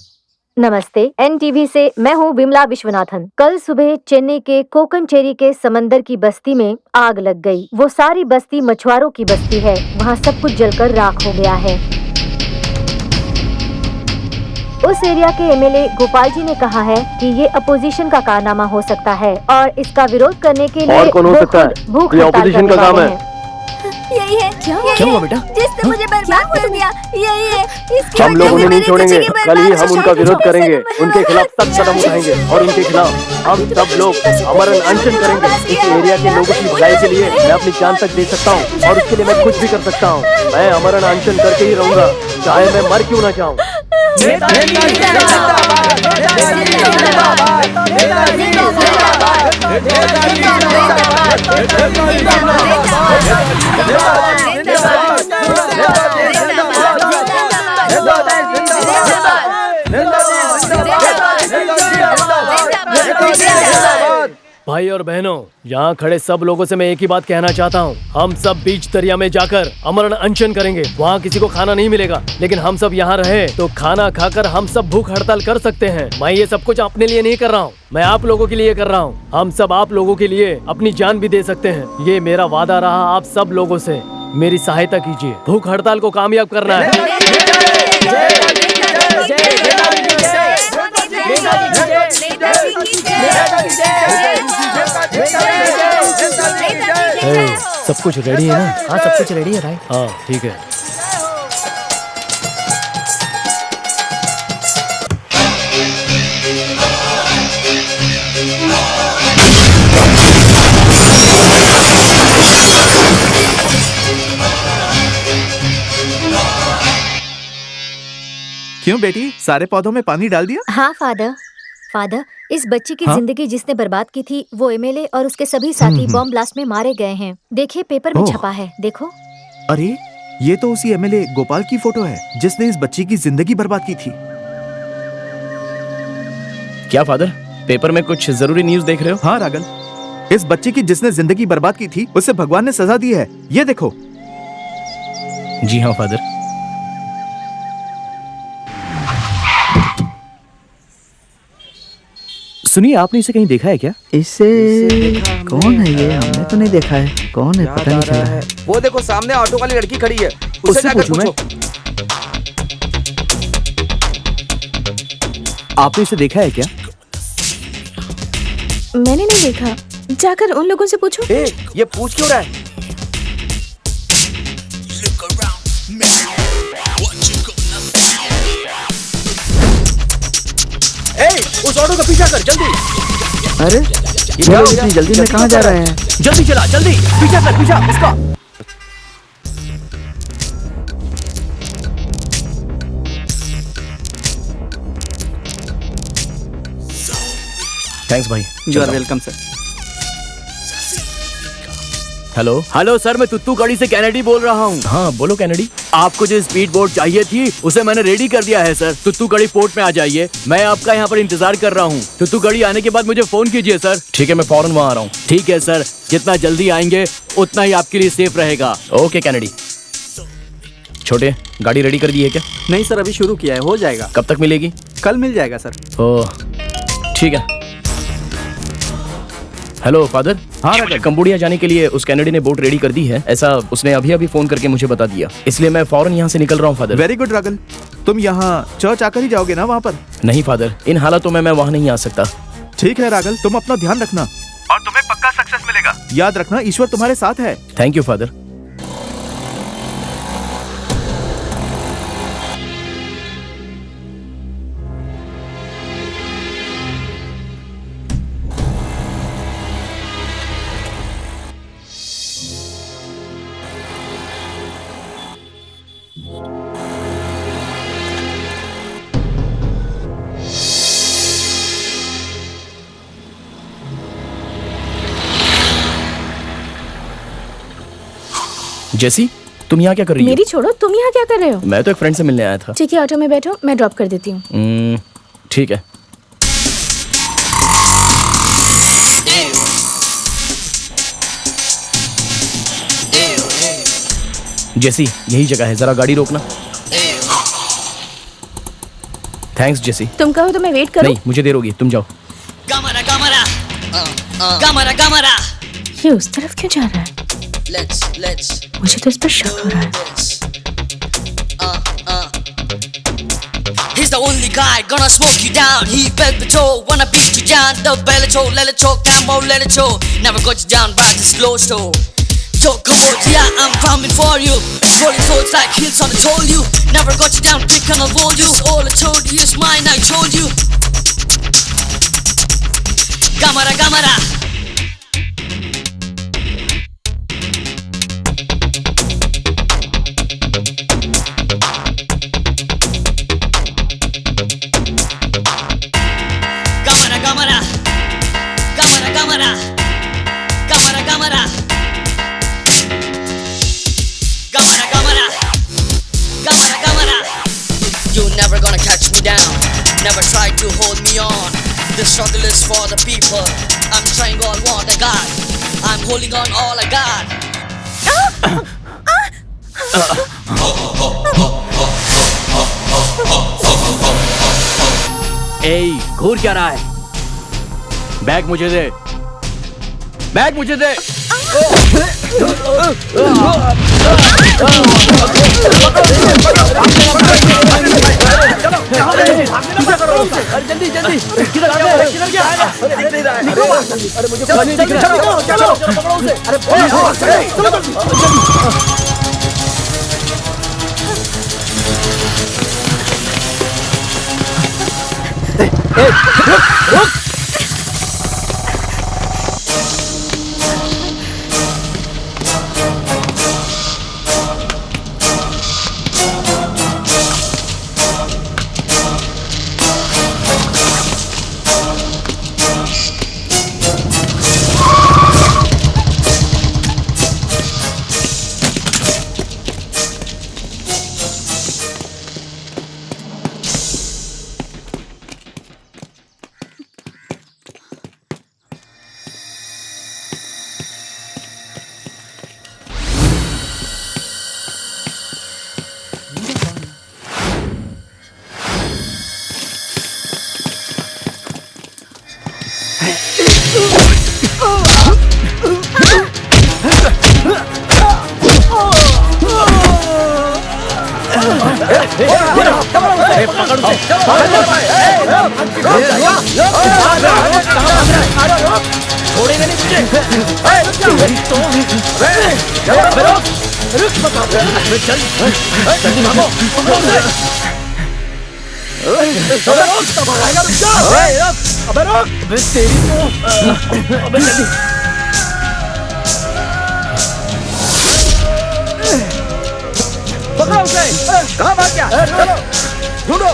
नमस्ते, एनटीवी से मैं हूँ विमला विश्वनाथन। कल सुबह चेन्नई के कोकनचेरी के समंदर की बस्ती में आग लग गई। वो सारी बस्ती मछुआरों की बस्ती है। वहाँ सब कुछ जलकर राख हो गया है। उस एरिया के एमएलए गोपाल जी ने कहा है कि ये अपोजिशन का कारनामा हो सकता है और इसका विरोध करने के लिए और कौन हो सकता है? भूख ये हड़ताल opposition करने का काम वाले है। हैं। यही है। क्या हुआ बेटा? जिसने मुझे बर्बाद कर दिया यही है। इसकी हम वजह लोग से उन्हें नहीं मेरे छोड़ेंगे। बच्चे की कल ही बर्बाद हम हो उनका जाएगी। विरोध करेंगे। हाँ। उनके खिलाफ सख्त कदम उठाएंगे और इनके खिलाफ हम सब लोग अमरन अनशन करेंगे। इस एरिया के लोगों की भलाई के लिए मैं अपनी जान तक दे सकता हूँ और उसके लिए मैं कुछ भी कर सकता हूँ। मैं अमरन अनशन करके ही रहूंगा, चाहे मैं मर क्यों ना जाऊँ। भाई और बहनों, यहाँ खड़े सब लोगों से मैं एक ही बात कहना चाहता हूँ। हम सब बीच दरिया में जाकर अमरन अनशन करेंगे। वहाँ किसी को खाना नहीं मिलेगा, लेकिन हम सब यहाँ रहे तो खाना खाकर हम सब भूख हड़ताल कर सकते हैं। मैं ये सब कुछ अपने लिए नहीं कर रहा हूँ, मैं आप लोगों के लिए कर रहा हूँ। हम सब आप लोगों के लिए अपनी जान भी दे सकते हैं। ये मेरा वादा रहा आप सब लोगों से। मेरी सहायता कीजिए, भूख हड़ताल को कामयाब करना है। सब कुछ रेडी है ना? हाँ, सब कुछ रेडी है भाई। हाँ ठीक है। क्यों बेटी, सारे पौधों में पानी डाल दिया? हाँ फादर। फादर, इस बच्चे की हाँ? जिंदगी जिसने बर्बाद की थी वो एमएलए और उसके सभी साथी बॉम्ब ब्लास्ट में मारे गए हैं। देखिए पेपर में ओह। छपा है, देखो। अरे ये तो उसी एमएलए गोपाल की फोटो है जिसने इस बच्ची की जिंदगी बर्बाद की थी। क्या फादर, पेपर में कुछ जरूरी न्यूज़ देख रहे हो? हाँ रागल, इस बच्ची की जिसने जिंदगी बर्बाद की थी उसे भगवान ने सजा दी है, ये देखो। जी हाँ फादर। सुनिए, आपने इसे कहीं देखा है क्या? इसे कौन है ये? हमने तो नहीं देखा है। कौन है पता नहीं चला है। वो देखो सामने ऑटो वाली लड़की खड़ी है, उससे उससे जाकर पूछूं मैं? पूछो। आपने इसे देखा है क्या? मैंने नहीं देखा, जाकर उन लोगों से पूछो। ये पूछ क्यों रहा है? उस ऑटो का पीछा कर जल्दी। अरे ये लोग इतनी जल्दी में कहाँ जा रहे हैं? जल्दी चला, जल्दी पीछा कर, पीछा उसका। थैंक्स भाई। You are welcome sir. Hello. Hello sir, मैं तुत्तू गाड़ी से कैनेडी बोल रहा हूँ। हाँ बोलो कैनेडी। आपको जो स्पीड बोट चाहिए थी उसे मैंने रेडी कर दिया है सर। तुत्तू गढ़ी पोर्ट में आ जाइए, मैं आपका यहाँ पर इंतजार कर रहा हूँ। तुत्तू गढ़ी आने के बाद मुझे फोन कीजिए सर। ठीक है, मैं फौरन वहाँ आ रहा हूँ। ठीक है सर, जितना जल्दी आएंगे उतना ही आपके लिए सेफ रहेगा। Okay Kennedy. छोटे, गाड़ी रेडी कर दी है क्या? नहीं सर, अभी शुरू किया है, हो जाएगा। कब तक मिलेगी? कल मिल जाएगा सर। ओह ठीक है। Hello father. हाँ कंबोडिया जाने के लिए उस कैनेडी ने बोट रेडी कर दी है, ऐसा उसने अभी अभी फोन करके मुझे बता दिया, इसलिए मैं फौरन यहाँ से निकल रहा हूँ फादर। वेरी गुड रागल, तुम यहाँ चर्च आकर ही जाओगे ना वहाँ पर? नहीं फादर, इन हालातों में मैं वहाँ नहीं आ सकता। ठीक है रागल, तुम अपना ध्यान रखना और तुम्हें पक्का सक्सेस मिलेगा। याद रखना, ईश्वर तुम्हारे साथ है। Thank you father. जेसी, तुम यहाँ क्या कर रही हो? मेरी छोड़ो, तुम यहाँ क्या कर रहे हो? मैं तो एक फ्रेंड से मिलने आया था। ठीक है, ऑटो में बैठो, मैं ड्रॉप कर देती हूँ। ठीक है। जेसी, यही जगह है, जरा गाड़ी रोकना। थैंक्स जेसी। तुम कहो तो मैं वेट करूँ? नहीं, मुझे देर होगी, तुम जाओ। Gamara, gamara, gamara, gamara. ये उस तरफ क्यों जा रहा है? Let's. मुझे तो इस पर शक हो रहा है। He's the only guy gonna smoke you down. He bet the toe, wanna beat you down. The belly toe, let it choke, camo, let it show. Never got you down by this slow show. Talk Cambodia, I'm coming for you. Rolling swords like hills on the told you. Never got you down, pick on a hold you. All I told you is mine, I told you. Gamara, gamara. Gamara, gamara. Gamara, gamara. Gamara, gamara. Gamara, gamara. Gamara, gamara. You're never gonna catch me down. Never try to hold me on. The struggle is for the people. I'm trying all what I got. I'm holding on all I got. घूर क्या रहा है? Bag मुझे दे, bag मुझे दे। जल्दी जल्दी, किधर गया? अरे मुझे नहीं दिख रहा। चलो पकड़ो उसे। रुक। छोड़ेगा नहीं तुझे। चल जल्दी भागो। अबे रोक तेरी तो। अबे जल्दी पकड़ो उसे। कहाँ भाग गया? चलो ढूंढो।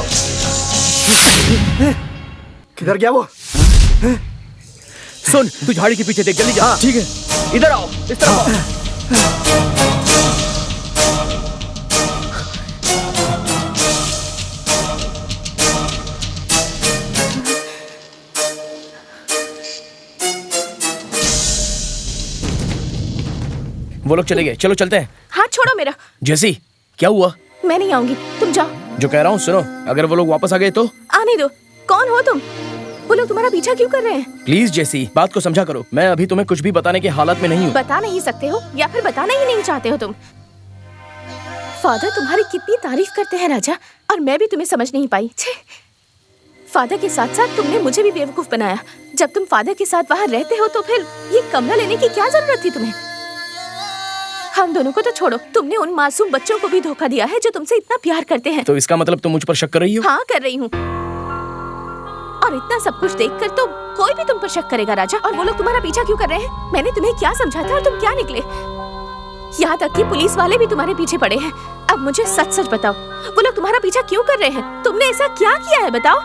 किधर गया वो? सुन, तू झाड़ी के पीछे देख, जल्दी जा। ठीक है, इधर आओ, इस तरफ आओ। वो लोग चले गए, चलो चलते हैं। हाथ छोड़ो मेरा। जेसी, क्या हुआ? मैं नहीं आऊंगी, तुम जाओ। जो कह रहा हूँ सुनो, अगर वो लोग वापस आ गए तो? आने दो। कौन हो तुम? वो लोग तुम्हारा पीछा क्यों कर रहे हैं? प्लीज जेसी, बात को समझा करो। मैं अभी तुम्हें कुछ भी बताने के हालत में नहीं हूँ। बता नहीं सकते हो या फिर बताना ही नहीं चाहते हो तुम? फादर तुम्हारी कितनी तारीफ करते हैं राजा, और मैं भी तुम्हें समझ नहीं पाई। छे। फादर के साथ साथ तुमने मुझे भी बेवकूफ बनाया। जब तुम फादर के साथ वहाँ रहते हो तो फिर ये कमरा लेने की क्या जरूरत थी तुम्हें? हम दोनों को तो छोड़ो, तुमने उन मासूम बच्चों को भी धोखा दिया है जो तुमसे इतना प्यार करते हैं। तो इसका मतलब तुम मुझ पर शक कर रही हो? हाँ, कर रही हूँ। और इतना सब कुछ देखकर तो कोई भी तुम पर शक करेगा राजा। और वो लोग तुम्हारा पीछा क्यों कर रहे हैं? मैंने तुम्हें क्या समझा था और तुम क्या निकले? यहाँ तक कि पुलिस वाले भी तुम्हारे पीछे पड़े हैं। अब मुझे सच सच बताओ, वो लोग तुम्हारा पीछा क्यों कर रहे हैं? तुमने ऐसा क्या किया है, बताओ।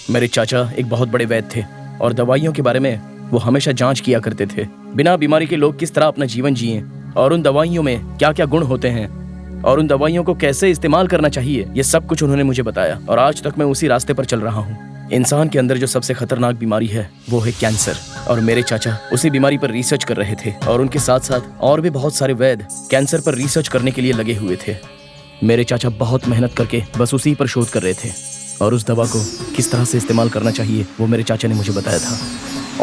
मेरे चाचा एक बहुत बड़े वैद्य थे और दवाइयों के बारे में वो हमेशा जांच किया करते थे। बिना बीमारी के लोग किस तरह अपना जीवन जिए और उन दवाइयों में क्या क्या गुण होते हैं और उन दवाइयों को कैसे इस्तेमाल करना चाहिए, ये सब कुछ उन्होंने मुझे बताया। और आज तक मैं उसी रास्ते पर चल रहा हूँ। इंसान के अंदर जो सबसे खतरनाक बीमारी है वो है कैंसर, और मेरे चाचा उसी बीमारी पर रिसर्च कर रहे थे। और उनके साथ साथ और भी बहुत सारे वैद्य कैंसर पर रिसर्च करने के लिए लगे हुए थे। मेरे चाचा बहुत मेहनत करके बस उसी पर शोध कर रहे थे, और उस दवा को किस तरह से इस्तेमाल करना चाहिए वो मेरे चाचा ने मुझे बताया था।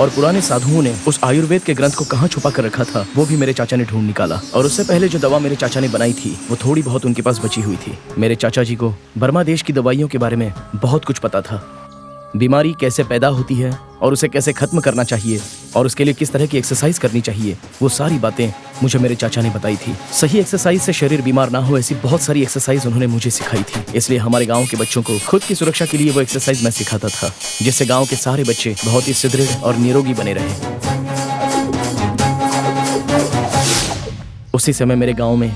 और पुराने साधुओं ने उस आयुर्वेद के ग्रंथ को कहाँ छुपा कर रखा था वो भी मेरे चाचा ने ढूंढ निकाला। और उससे पहले जो दवा मेरे चाचा ने बनाई थी वो थोड़ी बहुत उनके पास बची हुई थी। मेरे चाचा जी को बर्मा देश की दवाइयों के बारे में बहुत कुछ पता था। बीमारी कैसे पैदा होती है और उसे कैसे खत्म करना चाहिए और उसके लिए किस तरह की एक्सरसाइज करनी चाहिए, वो सारी बातें मुझे मेरे चाचा ने बताई थी। सही एक्सरसाइज से शरीर बीमार ना हो, ऐसी बहुत सारी एक्सरसाइज उन्होंने मुझे सिखाई थी। इसलिए हमारे गांव के बच्चों को खुद की सुरक्षा के लिए वो एक्सरसाइज मैं सिखाता था, जिससे गांव के सारे बच्चे बहुत ही सुदृढ़ और निरोगी बने रहे। उसी समय मेरे गाँव में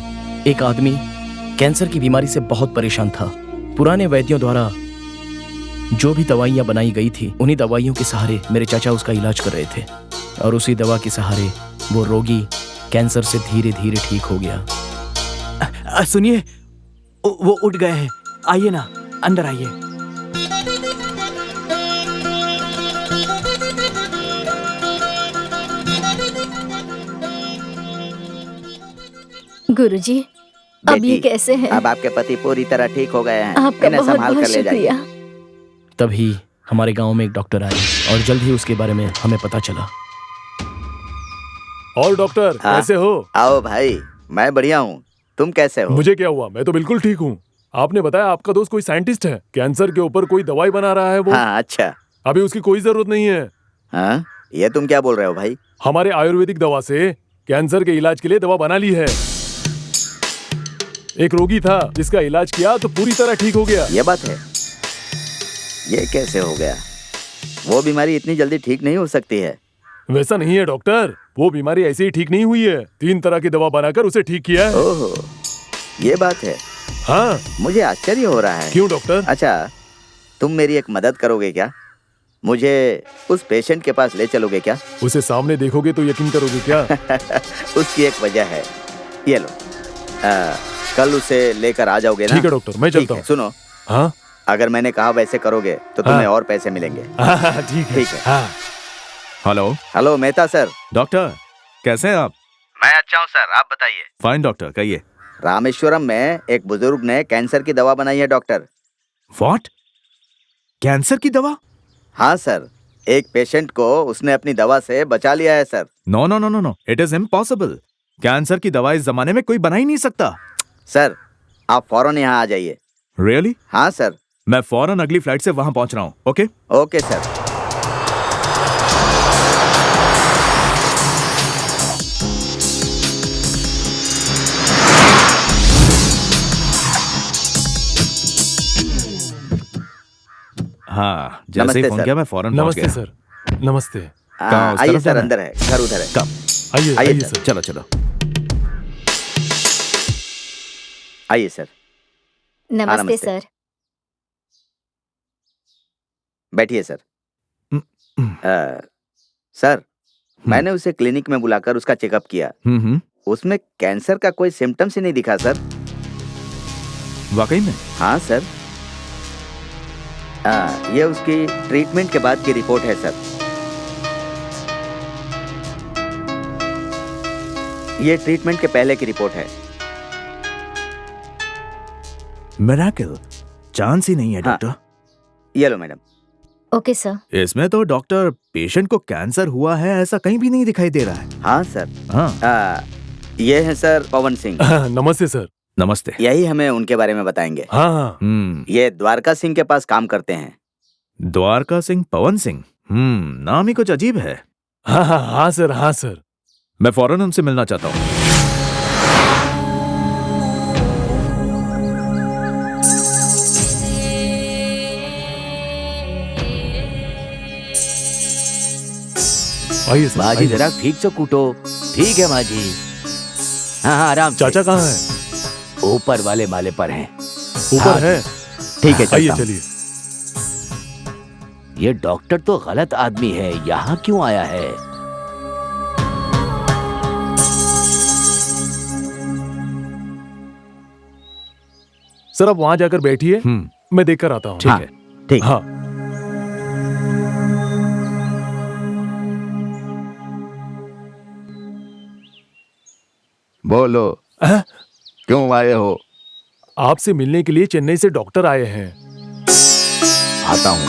एक आदमी कैंसर की बीमारी से बहुत परेशान था। पुराने वैद्यों द्वारा जो भी दवाइयाँ बनाई गई थी, उन्हीं दवाइयों के सहारे मेरे चाचा उसका इलाज कर रहे थे, और उसी दवा के सहारे वो रोगी कैंसर से धीरे धीरे ठीक हो गया। सुनिए, वो उठ गए हैं। आइए ना, अंदर आइए। गुरुजी, अब ये कैसे हैं? अब आपके पति पूरी तरह ठीक हो गए हैं। आपका इन्हें बहुत संभाल बहुत कर ले जाइए। शुक्रिया। तभी हमारे गांव में एक डॉक्टर आए और जल्द ही उसके बारे में हमें पता चला। और डॉक्टर हाँ? कैसे हो? आओ भाई, मैं बढ़िया हूँ। तुम कैसे हो? मुझे क्या हुआ, मैं तो बिल्कुल ठीक हूँ। आपने बताया आपका दोस्त कोई साइंटिस्ट है, कैंसर के ऊपर कोई दवाई बना रहा है वो। हाँ, अच्छा। अभी उसकी कोई जरूरत नहीं है। हाँ, ये तुम क्या बोल रहे हो भाई? हमारे आयुर्वेदिक दवा से कैंसर के इलाज के लिए दवा बना ली है। एक रोगी था जिसका इलाज किया तो पूरी तरह ठीक हो गया। ये बात है? ये कैसे हो गया? वो बीमारी इतनी जल्दी ठीक नहीं हो सकती है। वैसा नहीं है डॉक्टर, वो बीमारी ऐसे ही ठीक नहीं हुई है। 3 तरह की दवा बनाकर उसे ठीक किया है। ओहो, ये बात है। हाँ, मुझे आश्चर्य हो रहा है। क्यों डॉक्टर? अच्छा, तुम मेरी एक मदद करोगे क्या? मुझे उस पेशेंट के पास ले चलोगे क्या? उसे सामने देखोगे तो यकीन करोगे क्या? उसकी एक वजह है, ये लो। कल उसे लेकर आ जाओगे ना? ठीक है डॉक्टर, मैं चलता हूँ। सुनो, हाँ, अगर मैंने कहा वैसे करोगे तो तुम्हें और पैसे मिलेंगे। ठीक है। Hello hello, Mehta sir. Doctor, कैसे हैं आप? मैं अच्छा हूँ सर, आप बताइए। फाइन डॉक्टर, कहिए। रामेश्वरम में एक बुजुर्ग ने कैंसर की दवा बनाई है डॉक्टर। व्हाट? कैंसर की दवा? हाँ सर, एक पेशेंट को उसने अपनी दवा से बचा लिया है sir. No no no no no, it is impossible. Cancer की दवा इस जमाने में कोई बना ही नहीं सकता। सर आप फौरन यहाँ आ जाइए। रियली? हाँ सर। मैं फौरन अगली फ्लाइट से वहां पहुंच रहा हूँ। Okay okay sir. हाँ, जैसे ही फोन किया मैं फौरन पहुंच गया। नमस्ते सर। नमस्ते। कहाँ, उस आइए तरफ सर, जाना है? अंदर है, घर उधर है। कब? आइए आइए आइए सर। सर। चलो चलो। आइए सर। नमस्ते नमस्ते। सर। बैठिए सर। सर मैंने उसे क्लिनिक में बुलाकर उसका चेकअप किया। उसमें कैंसर का कोई सिम्टम्स ही नहीं दिखा सर। वाकई में? हाँ सर। ये उसकी ट्रीटमेंट के बाद की रिपोर्ट है सर। ये ट्रीटमेंट के पहले की रिपोर्ट है। मिरेकल, चांस ही नहीं है डॉक्टर। ये लो मैडम। Okay sir. इसमें तो डॉक्टर पेशेंट को कैंसर हुआ है ऐसा कहीं भी नहीं दिखाई दे रहा है। हाँ सर। हाँ। ये है सर पवन सिंह। नमस्ते सर। नमस्ते। यही हमें उनके बारे में बताएंगे। हाँ हाँ। ये द्वारका सिंह के पास काम करते हैं। द्वारका सिंह, पवन सिंह। नाम ही कुछ अजीब है। हाँ हाँ हाँ सर, हाँ सर। मैं फौरन उनसे मिलना चाहता हूँ। आइए सर। माजी जरा ठीक से कूटो। ठीक है माजी। हाँ हाँ आराम से। चाचा कहाँ है? ऊपर वाले माले पर हैं। ऊपर है? ठीक है आइए चलता हूं। चलिए। ये डॉक्टर तो गलत आदमी है, यहाँ क्यों आया है? सर आप वहां जाकर बैठिए, मैं देखकर आता हूँ। ठीक है। ठीक। हाँ। बोलो। क्यों आए हो? आपसे मिलने के लिए चेन्नई से डॉक्टर आए हैं। आता हूँ।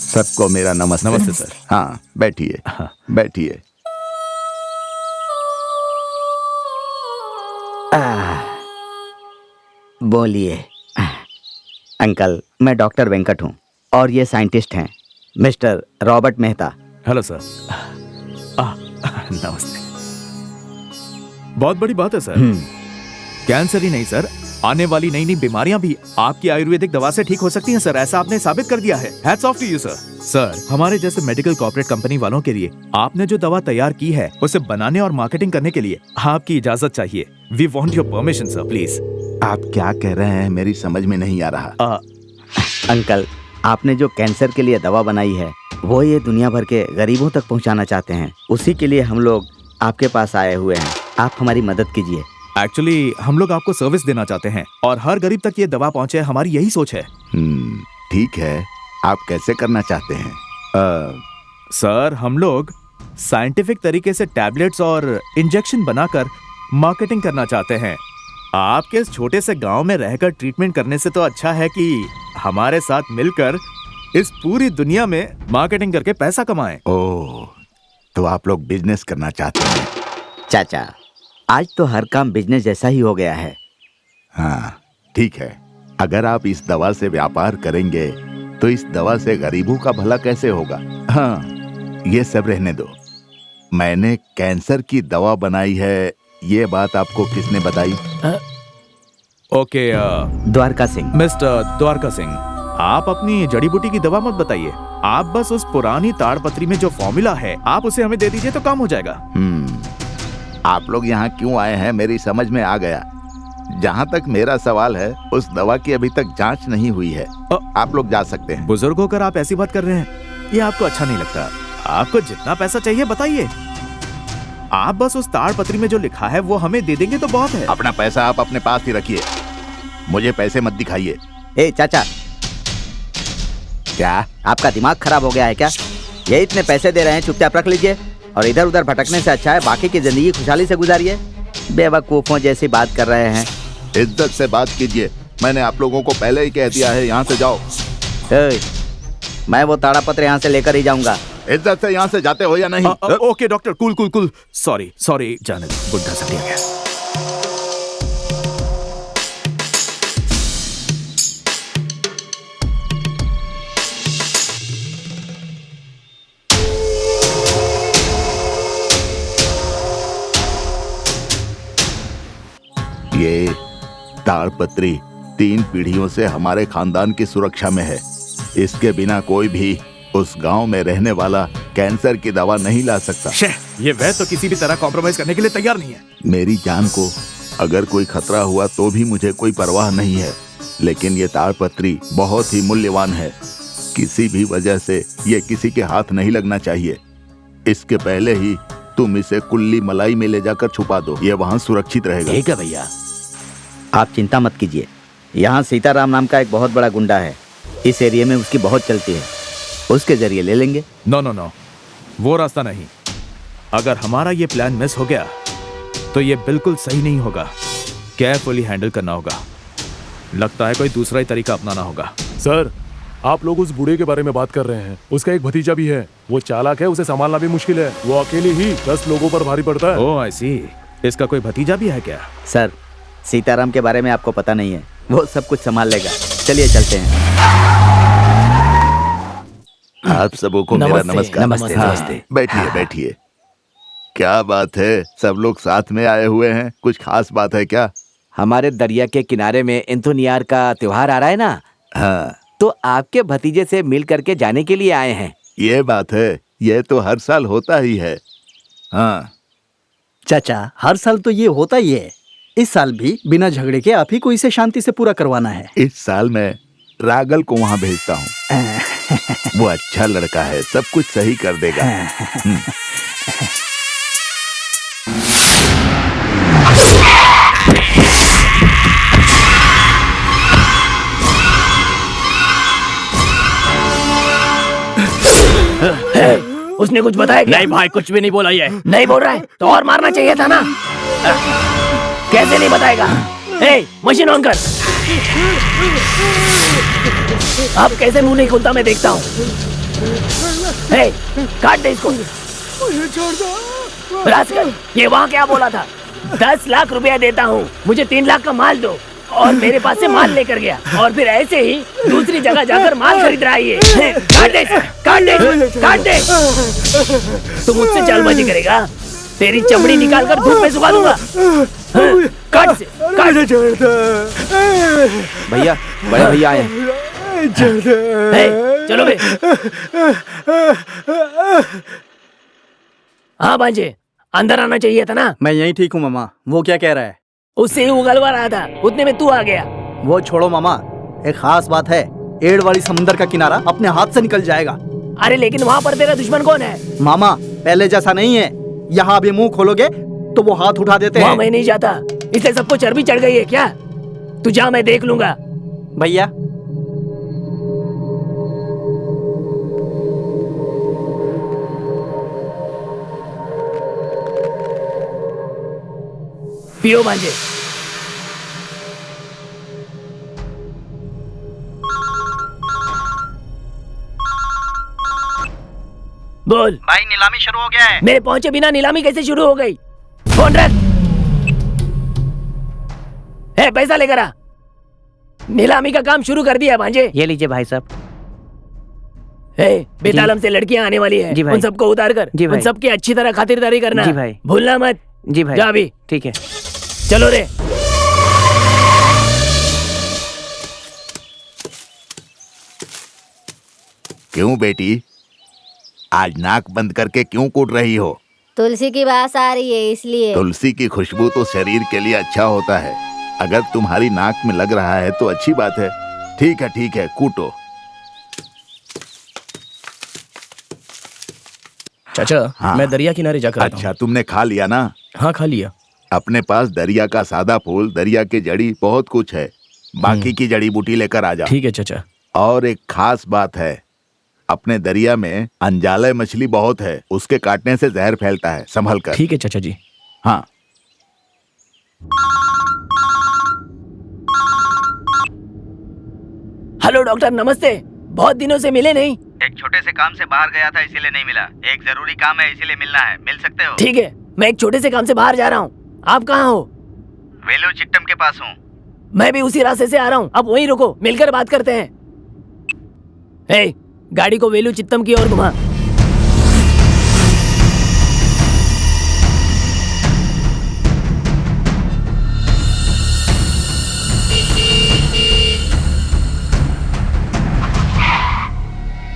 सबको मेरा नमस्ते। नमस्ते सर। हाँ बैठिए बैठिए। बोलिए। अंकल मैं डॉक्टर वेंकट हूँ और ये साइंटिस्ट हैं mister Robert Mehta. Hello sir. नमस्ते। बहुत बड़ी बात है सर। कैंसर ही नहीं सर, आने वाली नई नई बीमारियां भी आपकी आयुर्वेदिक दवा से ठीक हो सकती हैं सर, ऐसा आपने साबित कर दिया है। Hats off to you sir. Sir हमारे जैसे मेडिकल कॉर्पोरेट कंपनी वालों के लिए आपने जो दवा तैयार की है उसे बनाने और मार्केटिंग करने के लिए आपकी इजाजत चाहिए। We want your permission sir, please. आप क्या कह रहे हैं मेरी समझ में नहीं आ रहा। अंकल आपने जो कैंसर के लिए दवा बनाई है वो ये दुनिया भर के गरीबों तक पहुंचाना चाहते हैं, उसी के लिए हम लोग आपके पास आए हुए हैं। आप हमारी मदद कीजिए। एक्चुअली हम लोग आपको सर्विस देना चाहते हैं और हर गरीब तक ये दवा पहुंचे, हमारी यही सोच है। ठीक है, आप कैसे करना चाहते हैं? सर हम लोग साइंटिफिक तरीके से टैबलेट्स और इंजेक्शन बनाकर मार्केटिंग करना चाहते हैं। आपके इस छोटे से गांव में रहकर ट्रीटमेंट करने से तो अच्छा है कि हमारे साथ मिलकर इस पूरी दुनिया में मार्केटिंग करके पैसा कमाएं। ओह, तो आप लोग बिजनेस करना चाहते हैं? चाचा आज तो हर काम बिजनेस जैसा ही हो गया है। हाँ ठीक है, अगर आप इस दवा से व्यापार करेंगे तो इस दवा से गरीबों का भला कैसे होगा? हाँ ये सब रहने दो। मैंने कैंसर की दवा बनाई है, ये बात आपको किसने बताई? ओके द्वारका सिंह। मिस्टर द्वारका सिंह, आप अपनी जड़ी बूटी की दवा मत बताइए। आप बस उस पुरानी ताड़पत्री में जो फॉर्मूला है आप उसे हमें दे दीजिए तो काम हो जाएगा। आप लोग यहाँ क्यों आए हैं मेरी समझ में आ गया। जहाँ तक मेरा सवाल है उस दवा की अभी तक जांच नहीं हुई है। आप लोग जा सकते हैं। बुजुर्ग होकर आप ऐसी बात कर रहे हैं, ये आपको अच्छा नहीं लगता। आपको जितना पैसा चाहिए बताइए, आप बस उस ताड़पत्री में जो लिखा है वो हमें दे देंगे तो बहुत है। अपना पैसा आप अपने पास ही रखिए, मुझे पैसे मत दिखाइए। ए चाचा, क्या आपका दिमाग खराब हो गया है क्या? ये इतने पैसे दे रहे हैं, चुपचाप रख लीजिए और इधर उधर भटकने से अच्छा है बाकी की जिंदगी खुशहाली से गुजारिए। बेवकूफों जैसी बात कर रहे हैं। इज्जत से बात कीजिए, मैंने आप लोगों को पहले ही कह दिया है, यहाँ से जाओ। मैं वो ताड़ा पत्र यहाँ से लेकर ही जाऊंगा। इज्जत से यहाँ से जाते हो या नहीं? Okay doctor, cool cool cool, sorry sorry, जाने दो, बुढ़ा सा ठीक है। ये ताड़पत्री 3 पीढ़ियों से हमारे खानदान की सुरक्षा में है। इसके बिना कोई भी उस गांव में रहने वाला कैंसर की दवा नहीं ला सकता। ये वैद्य तो किसी भी तरह कॉम्प्रोमाइज करने के लिए तैयार नहीं है। मेरी जान को अगर कोई खतरा हुआ तो भी मुझे कोई परवाह नहीं है, लेकिन ये ताड़पत्री बहुत ही मूल्यवान है। किसी भी वजह से ये किसी के हाथ नहीं लगना चाहिए। इसके पहले ही तुम इसे कुल्ली मलाई में ले जाकर छुपा दो, ये वहाँ सुरक्षित रहेगा। ठीक है भैया, आप चिंता मत कीजिए। यहाँ सीताराम नाम का एक बहुत बड़ा गुंडा है, इस एरिया में उसकी बहुत चलती है, उसके जरिए ले लेंगे। नो नो नो, वो रास्ता नहीं। अगर हमारा ये प्लान मिस हो गया तो ये बिल्कुल सही नहीं होगा। केयरफुली हैंडल करना होगा। लगता है कोई दूसरा ही तरीका अपनाना होगा। सर, आप लोग उस बूढ़े के बारे में बात कर रहे हैं। उसका एक भतीजा भी है, वो चालाक है, उसे संभालना भी मुश्किल है। वो अकेले ही 10 लोगों पर भारी पड़ता है। ओह आई सी, इसका कोई भतीजा भी है क्या? सर, सीताराम के बारे में आपको पता नहीं है, वो सब कुछ संभाल लेगा। चलिए चलते हैं। आप सबों को मेरा नमस्कार। नमस्ते, हाँ, नमस्ते। बैठिए बैठिए। क्या बात है, सब लोग साथ में आए हुए हैं, कुछ खास बात है क्या? हमारे दरिया के किनारे में इंथुनियार का त्योहार आ रहा है ना। हाँ, तो आपके भतीजे से मिल करके जाने के लिए आए हैं। ये बात है, ये तो हर साल होता ही है। हाँ चाचा, हर साल तो ये होता ही है। इस साल भी बिना झगड़े के आप ही को इसे शांति से पूरा करवाना है। इस साल मैं रागल को वहाँ भेजता हूँ। वो अच्छा लड़का है, सब कुछ सही कर देगा। उसने कुछ बताया क्या? नहीं भाई, कुछ भी नहीं बोला ये। नहीं बोल रहा है तो और मारना चाहिए था ना। कैसे नहीं बताएगा? मशीन ऑन कर। अब कैसे मुंह नहीं खोलता मैं देखता हूँ। काट दे इसको। रास्कल, ये वहाँ क्या बोला था? 10 लाख रुपया देता हूँ, मुझे 3 लाख का माल दो। और मेरे पास से माल लेकर गया और फिर ऐसे ही दूसरी जगह जाकर माल खरीद रहा है ये। काट दे, काट दे, काट दे। तू मुझसे चालबाजी करेगा, तेरी चमड़ी निकाल कर धूप में सुखा दूंगा। काट से, काट। भैया, बड़े भैया आए हैं। चलो बे। हाँ भांजे, अंदर आना चाहिए था ना। मैं यहीं ठीक हूँ मामा। वो क्या कह रहा है? उससे ही उगलवा रहा था, उतने में तू आ गया। वो छोड़ो मामा, एक खास बात है। एड़ वाली समंदर का किनारा अपने हाथ से निकल जाएगा। अरे लेकिन वहाँ पर तेरा दुश्मन कौन है? मामा, पहले जैसा नहीं है। यहाँ भी मुंह खोलोगे तो वो हाथ उठा देते हैं। मैं नहीं जाता, इसलिए सबको चर्बी चढ़ गई है क्या? तू जा, मैं देख लूंगा। भैया, पियो भांजे। बोल भाई, नीलामी शुरू हो गया है। मेरे पहुंचे बिना नीलामी कैसे शुरू हो गई? फोन रख। पैसा लेकर आ। नीलामी का काम शुरू कर दिया भांजे। ये लीजिए भाई साहब। बेतालम से लड़कियां आने वाली है, उन सबको उतार कर उन सबकी अच्छी तरह खातिरदारी करना। जी भाई। भूलना मत। जी भाई। जा अभी। ठीक है, चलो रे। क्यों बेटी, आज नाक बंद करके क्यों कूट रही हो? तुलसी की बास आ रही है इसलिए। तुलसी की खुशबू तो शरीर के लिए अच्छा होता है। अगर तुम्हारी नाक में लग रहा है तो अच्छी बात है। ठीक है, कूटो। चाचा, हाँ। मैं दरिया किनारे जाकर आता हूँ। अच्छा, तुमने खा लिया ना? हाँ, खा लिया। अपने पास दरिया का सादा फूल, दरिया की जड़ी, बहुत कुछ है। बाकी की जड़ी बूटी लेकर आ जा। ठीक है चाचा। और एक खास बात है, अपने दरिया में अंजाले मछली बहुत है, उसके काटने से जहर फैलता है, संभल कर। ठीक है चाचा जी। हाँ। हेलो डॉक्टर, नमस्ते। बहुत दिनों से मिले नहीं। एक छोटे से काम से बाहर गया था इसीलिए नहीं मिला। एक जरूरी काम है इसीलिए मिलना है। मिल सकते हो? ठीक है, मैं एक छोटे से काम से बाहर जा रहा हूँ। आप कहाँ हो? वेलू चिट्टम के पास हूँ। मैं भी उसी रास्ते से आ रहा हूँ। अब वहीं रुको, मिलकर बात करते हैं। हे, गाड़ी को वेलू चित्तम की ओर घुमा।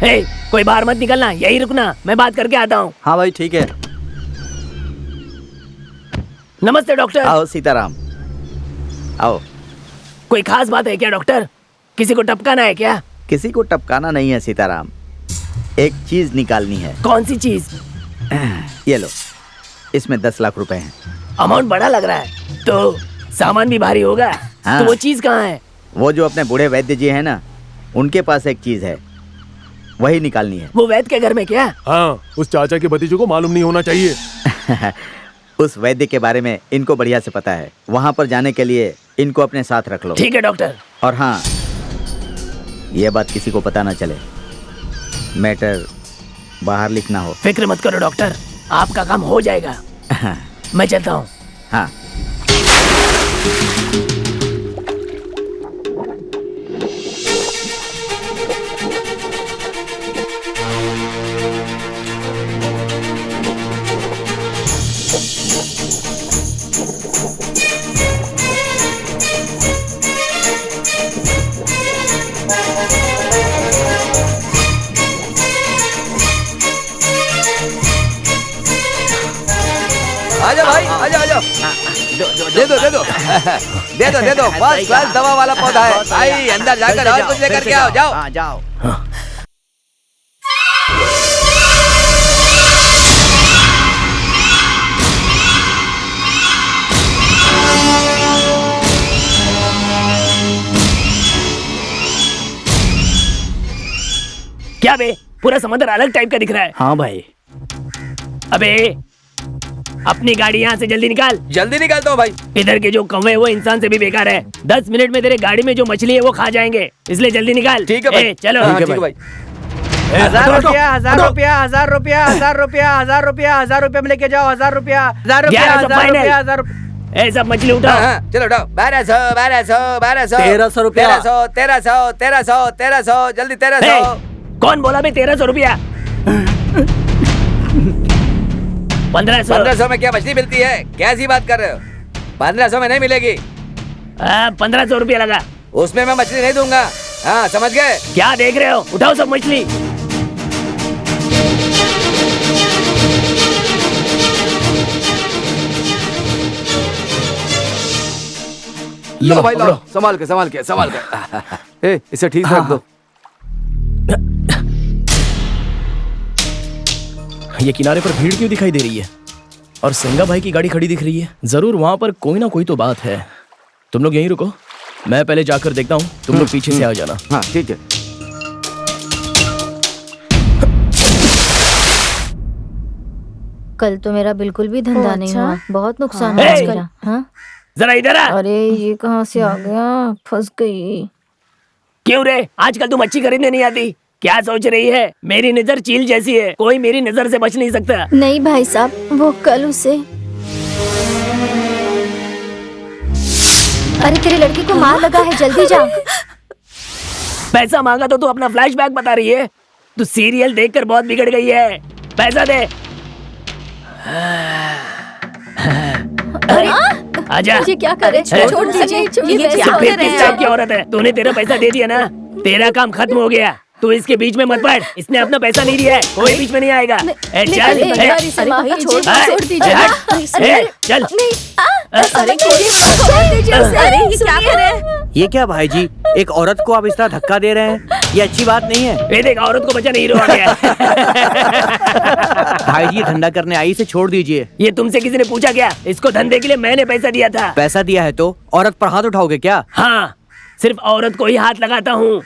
हे, कोई बाहर मत निकलना, यही रुकना, मैं बात करके आता हूँ। हाँ भाई ठीक है। नमस्ते डॉक्टर। आओ सीताराम, आओ। कोई खास बात है क्या डॉक्टर? किसी को टपकाना है क्या? किसी को टपकाना नहीं है सीताराम, एक चीज निकालनी है। कौन सी चीज? ये लो, इसमें 10 लाख रुपए हैं। अमाउंट बड़ा लग रहा है, तो सामान भी भारी होगा। हाँ। तो वो चीज कहाँ है? वो जो अपने बूढ़े वैद्य जी है ना, उनके पास एक चीज है, वही निकालनी है। वो वैद्य के घर में क्या? हाँ, उस चाचा के भतीजे को मालूम नहीं होना चाहिए। उस वैद्य के बारे में इनको बढ़िया से पता है। वहाँ पर जाने के लिए इनको अपने साथ रख लो। ठीक है डॉक्टर। और हाँ, ये बात किसी को पता ना चले। मैटर बाहर लिखना हो। फिक्र मत करो डॉक्टर, आपका काम हो जाएगा। मैं चलता हूँ। हाँ। आजा भाई, आजा आजा। दे दो दे दो दे दो दे दो। फर्स्ट क्लास दवा वाला पौधा है भाई। अंदर जाकर और कुछ लेकर के आओ। जाओ जाओ। क्या बे, पूरा समंदर अलग टाइप का दिख रहा है। हाँ भाई। अबे, अपनी गाड़ी यहाँ से जल्दी निकाल। जल्दी निकालता हूँ भाई। इधर के जो कौवे वो इंसान से भी बेकार है। 10 मिनट में तेरे गाड़ी में जो मछली है वो खा जाएंगे, इसलिए जल्दी निकाल। ठीक है भाई। चलो। ठीक है भाई। 1000 रुपया 1000 रुपया 1000 रुपया 1000 रुपया 1000 रुपया 1000 रुपया में लेके जाओ। 1000 रुपया 1000 रुपया 1000 रुपया 1000 रुपया। ए, सब मछली उठाओ। चलो उठाओ। 1200 1300 रुपया। 1300 जल्दी 1300। कौन बोला बे 1300 रुपया? 1500। 1500 में क्या मछली मिलती है? कैसी बात कर रहे हो? 1500 में नहीं मिलेगी। 1500 रुपया लगा। उसमें मैं मछली नहीं दूंगा। हाँ, समझ गए? क्या देख रहे हो? उठाओ सब मछली। लो भाई लो। संभाल के। ए, इसे ठीक से रख दो। ये किनारे पर भीड़ क्यों दिखाई दे रही है? और सिंगा भाई की गाड़ी खड़ी दिख रही है। जरूर वहां पर कोई ना कोई तो बात है। तुम लोग यहीं रुको, मैं पहले जाकर देखता हूँ। तुम लोग पीछे से आ जाना। हाँ ठीक है। कल तो मेरा बिल्कुल भी धंधा नहीं हुआ, बहुत नुकसान हाँ। हो गया। हाँ? जरा इधर आ। अरे ये कहाँ से आ गया? फंस गई। क्यों रे, आजकल तुम मच्छी खरीदने नहीं आती? क्या सोच रही है? मेरी नजर चील जैसी है, कोई मेरी नजर से बच नहीं सकता। नहीं भाई साहब, वो कल उसे। अरे तेरे लड़के को मार लगा है, जल्दी जा। पैसा मांगा तो तू अपना फ्लैशबैक बता रही है। तू सीरियल देखकर बहुत बिगड़ गई है। पैसा दे। अरे आजा। ये क्या करे? छोड़ दीजिए। ये क्या कर रहे किस टाइप की औरत है? तूने तेरा पैसा दे दिया ना, तेरा काम खत्म हो गया। तू इसके बीच में मत पड़। इसने अपना पैसा नहीं दिया है, कोई बीच में नहीं आएगा। ए, चल। छोड़ दीजिए। चल। अरे छोड़ दीजिए। अरे ये क्या कर रहे हैं? ये क्या भाई जी, एक औरत को आप इस तरह धक्का दे रहे हैं? ये अच्छी बात नहीं है। ये देख, औरत को बचाने हीरो आ गया। भाई जी धंधा करने आई, से छोड़ दीजिए। ये तुमसे किसी ने पूछा क्या? इसको धंधे के लिए मैंने पैसा दिया था। पैसा दिया है तो औरत पर हाथ उठाओगे क्या? हाँ, सिर्फ औरत को ही हाथ लगाता हूँ।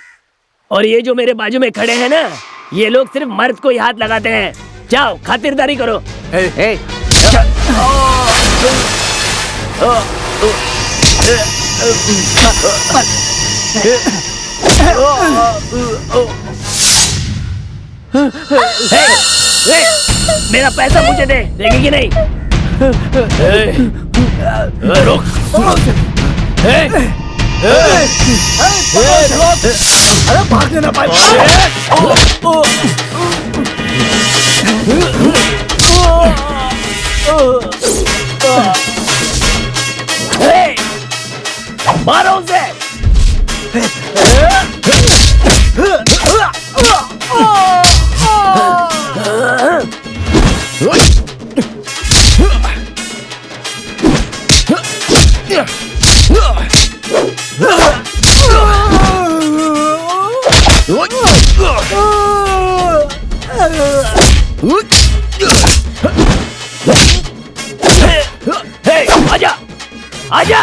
और ये जो मेरे बाजू में खड़े हैं ना, ये लोग सिर्फ मर्द को ही हाथ लगाते हैं। जाओ, खातिरदारी करो। मेरा पैसा मुझे दे, देगी कि नहीं? रुक। अरे भागने ना पाए। मारो उसे। आजा, आजा।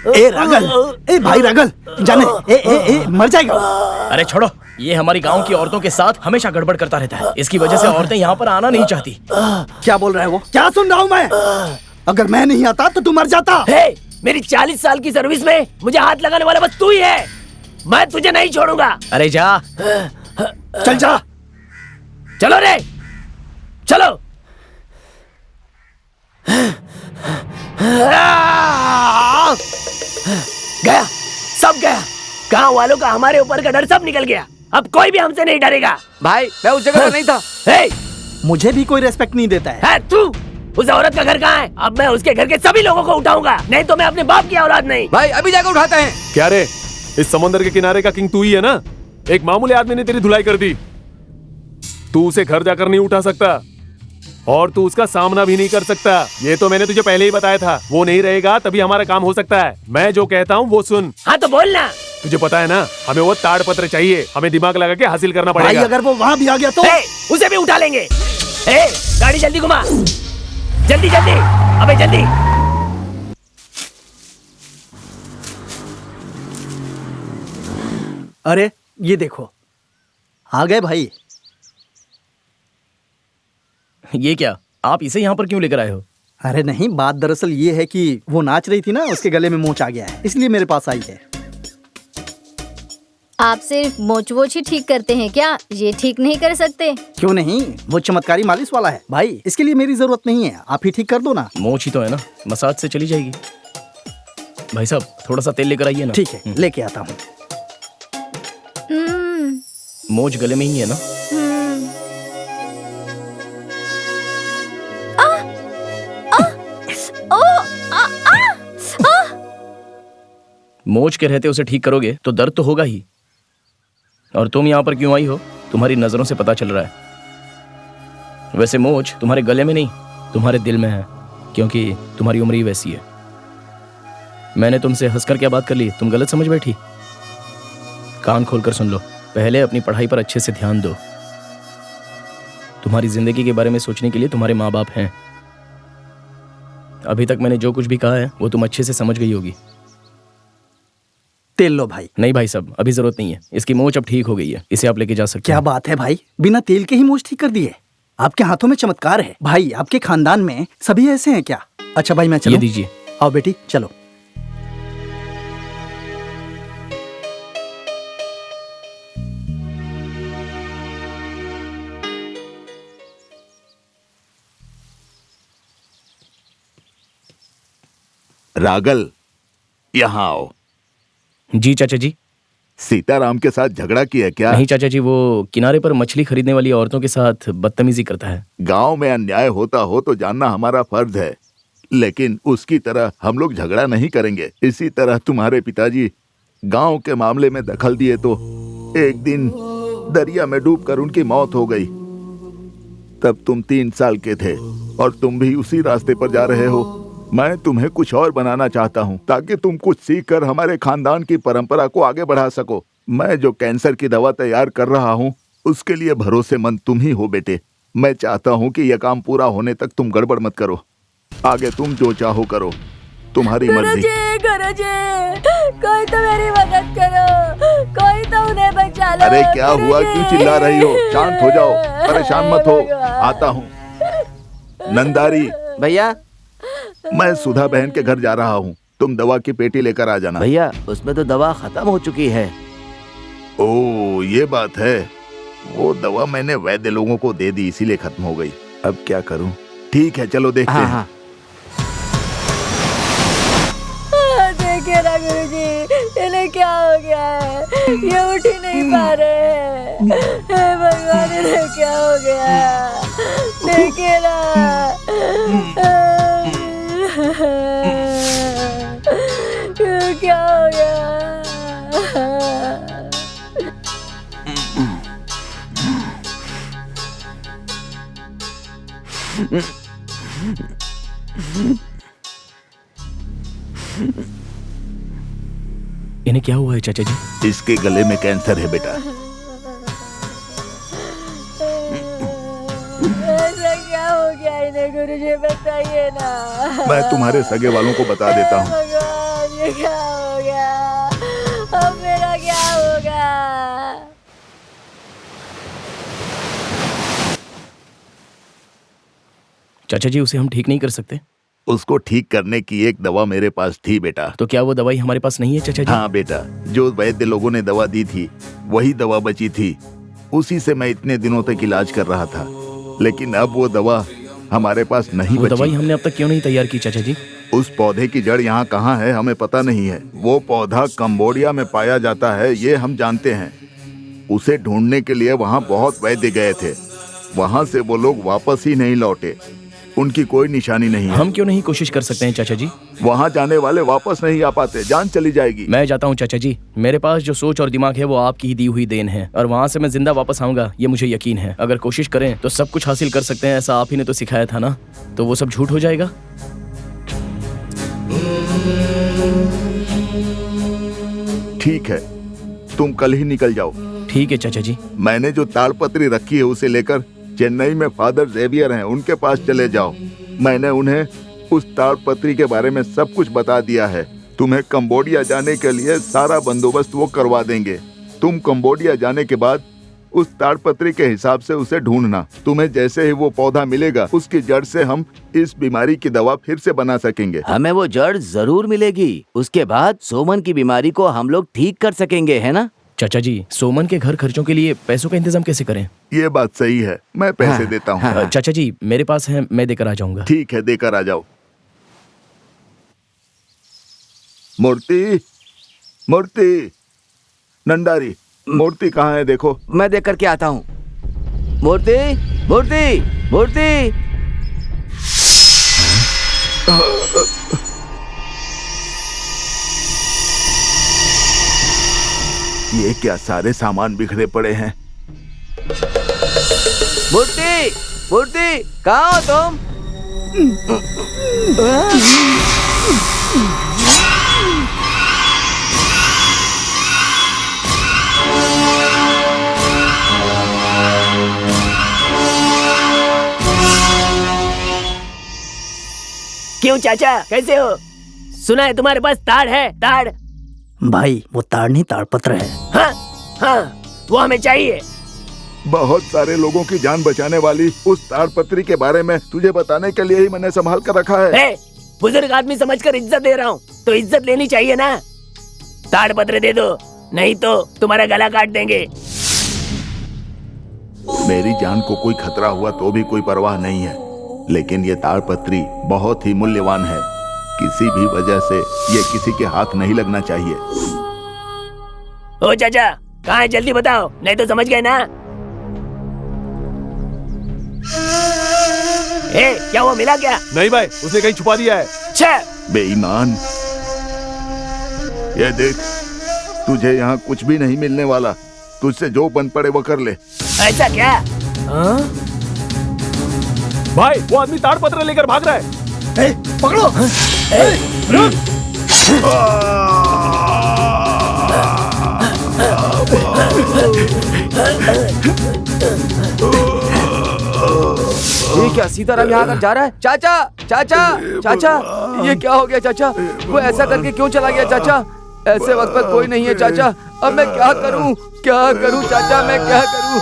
ए रागल, ए भाई रागल, जाने मर जाएगा। अरे छोड़ो, ये हमारी गांव की औरतों के साथ हमेशा गड़बड़ करता रहता है। इसकी वजह से औरतें यहाँ पर आना नहीं चाहती। क्या बोल रहा है वो? क्या सुन रहा हूँ मैं? अगर मैं नहीं आता तो तू मर जाता। मेरी 40 साल की सर्विस में मुझे हाथ लगाने वाला बस तू ही है। मैं तुझे नहीं छोड़ूंगा। अरे जा, चल जा। चलो रे, चलो। गया, सब गया। गांव वालों का हमारे ऊपर का डर सब निकल गया। अब कोई भी हमसे नहीं डरेगा। भाई मैं उस जगह पर नहीं था। मुझे भी कोई रेस्पेक्ट नहीं देता है। तू उस औरत का घर कहाँ है? अब मैं उसके घर के सभी लोगों को उठाऊंगा, नहीं तो मैं अपने बाप की औलाद नहीं। भाई अभी जाकर उठाते हैं। क्या रे, इस समुद्र के किनारे का किंग तू ही है ना? एक मामूली आदमी ने तेरी धुलाई कर दी, तू उसे घर जाकर नहीं उठा सकता और तू उसका सामना भी नहीं कर सकता। ये तो मैंने तुझे पहले ही बताया था। वो नहीं रहेगा तभी हमारा काम हो सकता है। मैं जो कहता हूँ वो सुन। हाँ तो बोलना। तुझे पता है ना, हमें वो ताड़पत्र चाहिए। हमें दिमाग लगा के हासिल करना पड़ेगा। भाई अगर वो वहाँ भी आ गया तो उसे भी उठा लेंगे। गाड़ी जल्दी घुमा, जल्दी जल्दी, अबे जल्दी। अरे ये देखो, आ गए भाई। ये क्या, आप इसे यहाँ पर क्यों लेकर आए हो? अरे नहीं, बात दरअसल ये है कि वो नाच रही थी ना, उसके गले में मोच आ गया है, इसलिए मेरे पास आई है। आप सिर्फ मोच वोच ही ठीक करते हैं क्या? ये ठीक नहीं कर सकते? क्यों नहीं, वो चमत्कारी मालिश वाला है भाई, इसके लिए मेरी जरूरत नहीं है, आप ही ठीक कर दो ना। मोच ही तो है ना, मसाज से चली जाएगी। भाई साहब थोड़ा सा तेल लेकर आइए ना। ठीक है, लेके आता हूँ। मोच गले में ही है ना? मोच के रहते उसे ठीक करोगे तो दर्द तो होगा ही। और तुम यहाँ पर क्यों आई हो, तुम्हारी नजरों से पता चल रहा है। वैसे मोच तुम्हारे गले में नहीं, तुम्हारे दिल में है, क्योंकि तुम्हारी उम्र ही वैसी है। मैंने तुमसे हंसकर क्या बात कर ली, तुम गलत समझ बैठी। कान खोलकर सुन लो, पहले अपनी पढ़ाई पर अच्छे से ध्यान दो। तुम्हारी जिंदगी के बारे में सोचने के लिए तुम्हारे माँ बाप हैं। अभी तक मैंने जो कुछ भी कहा है वो तुम अच्छे से समझ गई होगी। तेल लो भाई। नहीं भाई साहब, अभी जरूरत नहीं है, इसकी मोच अब ठीक हो गई है, इसे आप लेके जा सकते क्या बात है भाई, बिना तेल के ही मोच ठीक कर दिए? आपके हाथों में चमत्कार है भाई। आपके खानदान में सभी ऐसे हैं क्या? अच्छा भाई मैं चलूं? ये दीजिए। आओ बेटी चलो। रागल, यहाँ आओ। जी चाचा जी। सीताराम के साथ झगड़ा किया क्या? नहीं चाचा जी, वो किनारे पर मछली खरीदने वाली औरतों के साथ बदतमीजी करता है। गांव में अन्याय होता हो तो जानना हमारा फर्ज है, लेकिन उसकी तरह हम लोग झगड़ा नहीं करेंगे। इसी तरह तुम्हारे पिताजी गांव के मामले में दखल दिए तो एक दिन दरिया में डूबकर उनकी मौत हो गई। तब तुम 3 साल के थे और तुम भी उसी रास्ते पर जा रहे हो। मैं तुम्हें कुछ और बनाना चाहता हूँ ताकि तुम कुछ सीखकर हमारे खानदान की परंपरा को आगे बढ़ा सको। मैं जो कैंसर की दवा तैयार कर रहा हूँ उसके लिए भरोसेमंद तुम ही हो बेटे। मैं चाहता हूँ कि यह काम पूरा होने तक तुम गड़बड़ मत करो। आगे तुम जो चाहो करो, तुम्हारी मर्जी। गुरुजी, कोई तो मेरी मदद करो, कोई तो उन्हें बचा लो। अरे क्या हुआ, क्यों चिल्ला रही हो? शांत हो जाओ, परेशान मत हो। आता हूँ। नंदारी भैया, मैं सुधा बहन के घर जा रहा हूँ, तुम दवा की पेटी लेकर आ जाना। भैया उसमें तो दवा खत्म हो चुकी है। ओ ये बात है, वो दवा मैंने वैद्य लोगों को दे दी इसीलिए खत्म हो गई। अब क्या करूँ? ठीक है चलो देखते हैं। हाँ। देखिए ना गुरुजी, इन्हें क्या हो गया है? ये उठ ही नहीं पा रहे हैं। हे भगवान, इन्हें क्या हो गया? देखिए ना। क्या हो गया? इन्हें क्या हुआ है चाचा जी? इसके गले में कैंसर है बेटा। ऐसा क्या हो गया इन्हें गुरुजी, बताइए ना। मैं तुम्हारे सगे वालों को बता देता हूँ। भगवान, ये क्या हो गया? अब मेरा क्या होगा? चाचा जी, उसे हम ठीक नहीं कर सकते? उसको ठीक करने की एक दवा मेरे पास थी बेटा। तो क्या वो दवाई हमारे पास नहीं है चाचा जी? हाँ बेटा, जो वैद्य लोगों ने दवा दी थी वही दवा बची थी। उसी से मैं इतने दिनों तक इलाज कर रहा था, लेकिन अब वो दवा हमारे पास नहीं वो बची। दवाई हमने अब तक क्यों नहीं तैयार की चाचा जी? उस पौधे की जड़ यहाँ कहाँ है हमें पता नहीं है। वो पौधा कंबोडिया में पाया जाता है, ये हम जानते हैं। उसे ढूंढने के लिए वहाँ बहुत वैद्य गए थे, वहाँ से वो लोग वापस ही नहीं लौटे। उनकी कोई निशानी नहीं है। हम क्यों नहीं कोशिश कर सकते हैं चाचा जी? वहाँ जाने वाले वापस नहीं आ पाते, जान चली जाएगी। मैं जाता हूँ चाचा जी। मेरे पास जो सोच और दिमाग है वो आपकी ही दी हुई देन है, और वहाँ से मैं जिंदा वापस आऊंगा ये मुझे यकीन है। अगर कोशिश करें तो सब कुछ हासिल कर सकते हैं, ऐसा आप ही ने तो सिखाया था ना। तो वो सब झूठ हो जाएगा? ठीक है, तुम कल ही निकल जाओ। ठीक है चाचा जी। मैंने जो ताड़पत्री रखी है उसे लेकर चेन्नई में फादर जेवियर हैं, उनके पास चले जाओ। मैंने उन्हें उस ताड़पत्री के बारे में सब कुछ बता दिया है। तुम्हें कंबोडिया जाने के लिए सारा बंदोबस्त वो करवा देंगे। तुम कंबोडिया जाने के बाद उस ताड़पत्री के हिसाब से उसे ढूंढना। तुम्हें जैसे ही वो पौधा मिलेगा उसकी जड़ से हम इस बीमारी की दवा फिर से बना सकेंगे। हमें वो जड़ जरूर मिलेगी। उसके बाद सोमन की बीमारी को हम लोग ठीक कर सकेंगे, है ना? चाचा जी, सोमन के घर खर्चों के लिए पैसों का इंतजाम कैसे करें? ये बात सही है, मैं पैसे देता हूँ। चाचा जी, मेरे पास है, मैं देकर आ जाऊंगा। ठीक है, देकर आ जाओ। मूर्ति, मूर्ति, नंदारी, मूर्ति कहाँ है? देखो। मैं देख करके आता हूँ। मूर्ति, मूर्ति, मूर्ति। ये क्या सारे सामान बिखरे पड़े हैं? मूर्ति, मूर्ति, कहाँ हो तुम? क्यों चाचा, कैसे हो? सुना है तुम्हारे पास ताड़ है, ताड़। भाई वो ताड़ नहीं, ताड़पत्र है। हाँ, हाँ, वो हमें चाहिए। बहुत सारे लोगों की जान बचाने वाली उस ताड़पत्री के बारे में तुझे बताने के लिए ही मैंने संभाल कर रखा है। बुजुर्ग आदमी समझकर इज्जत दे रहा हूँ, तो इज्जत लेनी चाहिए ना। ताड़पत्र दे दो, नहीं तो तुम्हारा गला काट देंगे। मेरी जान को कोई खतरा हुआ तो भी कोई परवाह नहीं है, लेकिन ये ताड़पत्री बहुत ही मूल्यवान है। किसी भी वजह से ये किसी के हाथ नहीं लगना चाहिए। ओ चाचा, कहाँ है? जल्दी बताओ, नहीं तो समझ गए ना। क्या वो मिला क्या? नहीं भाई, उसने कहीं छुपा दिया है। बेईमान, ये देख, तुझे यहाँ कुछ भी नहीं मिलने वाला। तुझसे जो बन पड़े वो कर ले। ऐसा क्या? भाई, वो आदमी ताड़पत्र लेकर भाग रहा है। पकड़ो। ये क्या सीताराम यहाँ कर जा रहा है? चाचा, चाचा, चाचा, ये क्या हो गया चाचा? वो ऐसा करके क्यों चला गया चाचा? ऐसे वक्त पर कोई नहीं है चाचा। अब मैं क्या करूं? क्या करूं चाचा? मैं क्या करूं?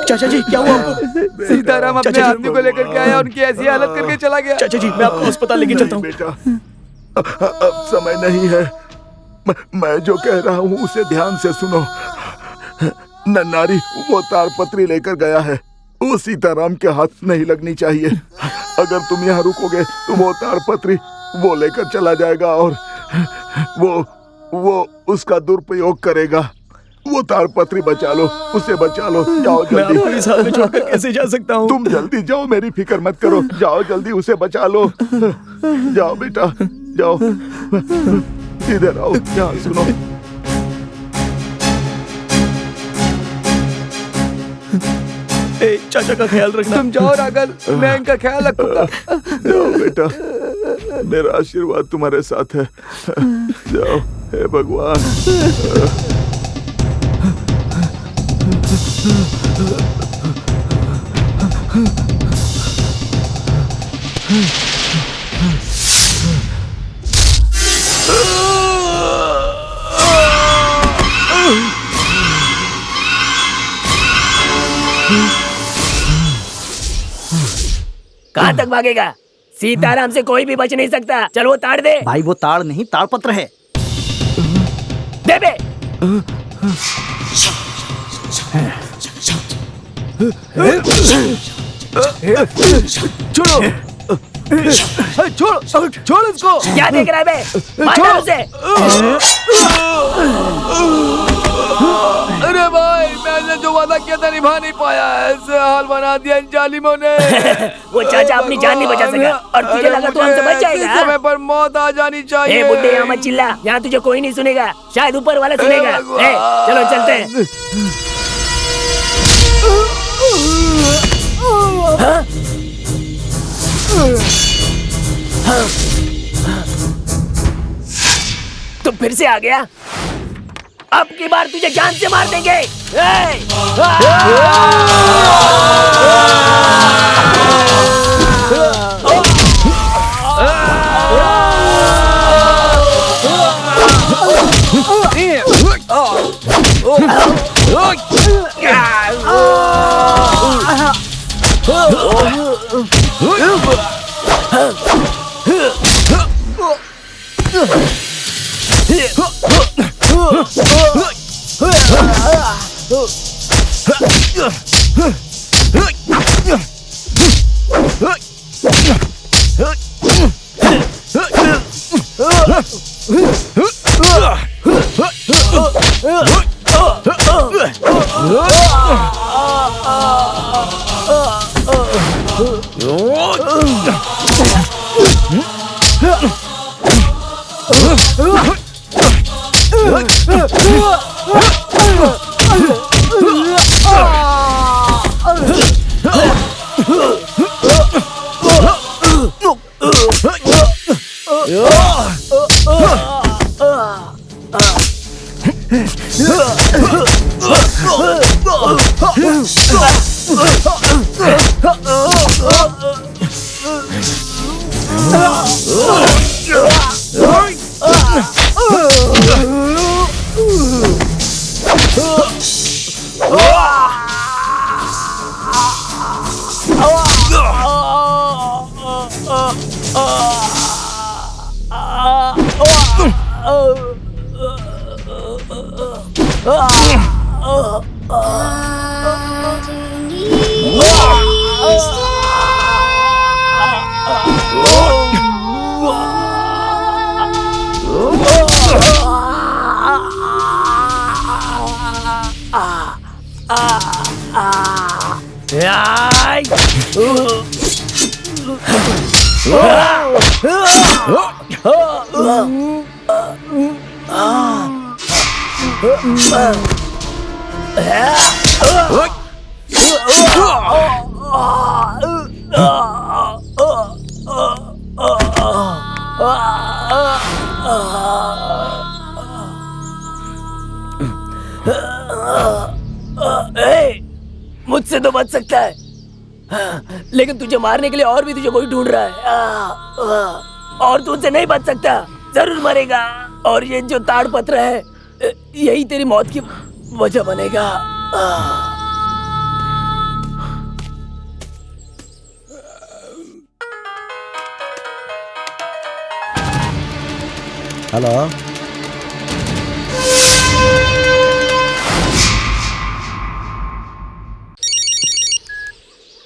चाचा जी, क्या हुआ आपको? सीताराम अपने आदमी को लेकर के आया, उनकी ऐसी हालत करके चला गया। चाचा जी, मैं आपको अस्पताल लेके चलता हूँ। बेटा, अब समय नहीं है। मैं जो कह रहा हूँ उसे ध्यान से सुनो। नन्नारी वो ताड़पत्री लेकर गया है, वो सीताराम के हाथ नहीं लगनी चाहिए। अगर तुम यहाँ रुकोगे तो वो ताड़पत्री वो लेकर चला जाएगा और वो उसका दुरुपयोग करेगा। वो ताड़पत्री बचा लो, उसे बचा लो। जाओ जल्दी। मैं आपको इस हाल में छोड़कर कैसे जा सकता हूँ? तुम जल्दी जाओ, मेरी फिक्र मत करो। जाओ जल्दी, उसे बचा लो। जाओ बेटा, जाओ। इधर आओ, यहाँ सुनो। चाचा का ख्याल रखना। तुम जाओ रागल, मैं इनका ख्याल रखूंगा। जाओ बेटा, मेरा आशीर्वाद तुम्हारे साथ है। जाओ, हे भगवान। कहाँ तक भागेगा? सीताराम से कोई भी बच नहीं सकता। चल वो ताड़ दे। भाई वो ताड़ नहीं, ताड़पत्र है। दे बे। छोड़ो, छोड़, छोड़ इसको। क्या देख रहा है बे? मार डाल उसे। अरे भाई, मैंने जो वादा किया था निभा नहीं पाया। ऐसे हाल बना दिया इन जालिमों ने। वो चाचा अपनी जान नहीं बचा सका और तुझे लगा तू हमसे बच जाएगा? समय पर मौत आ जानी चाहिए। बुड्ढे, यहाँ मत चिल्ला। यहाँ तुझे कोई नहीं सुनेगा, शायद ऊपर वाला सुनेगा। चलो चलते हैं। तुम फिर से आ गया? अब की बार तुझे जान से मार देंगे। मुझसे तो बच सकता है, लेकिन तुझे मारने के लिए और भी तुझे कोई ढूंढ रहा है, और तू उससे नहीं बच सकता, जरूर मरेगा। और ये जो ताड़पत्र है, यही तेरी मौत की वजह बनेगा। हेलो,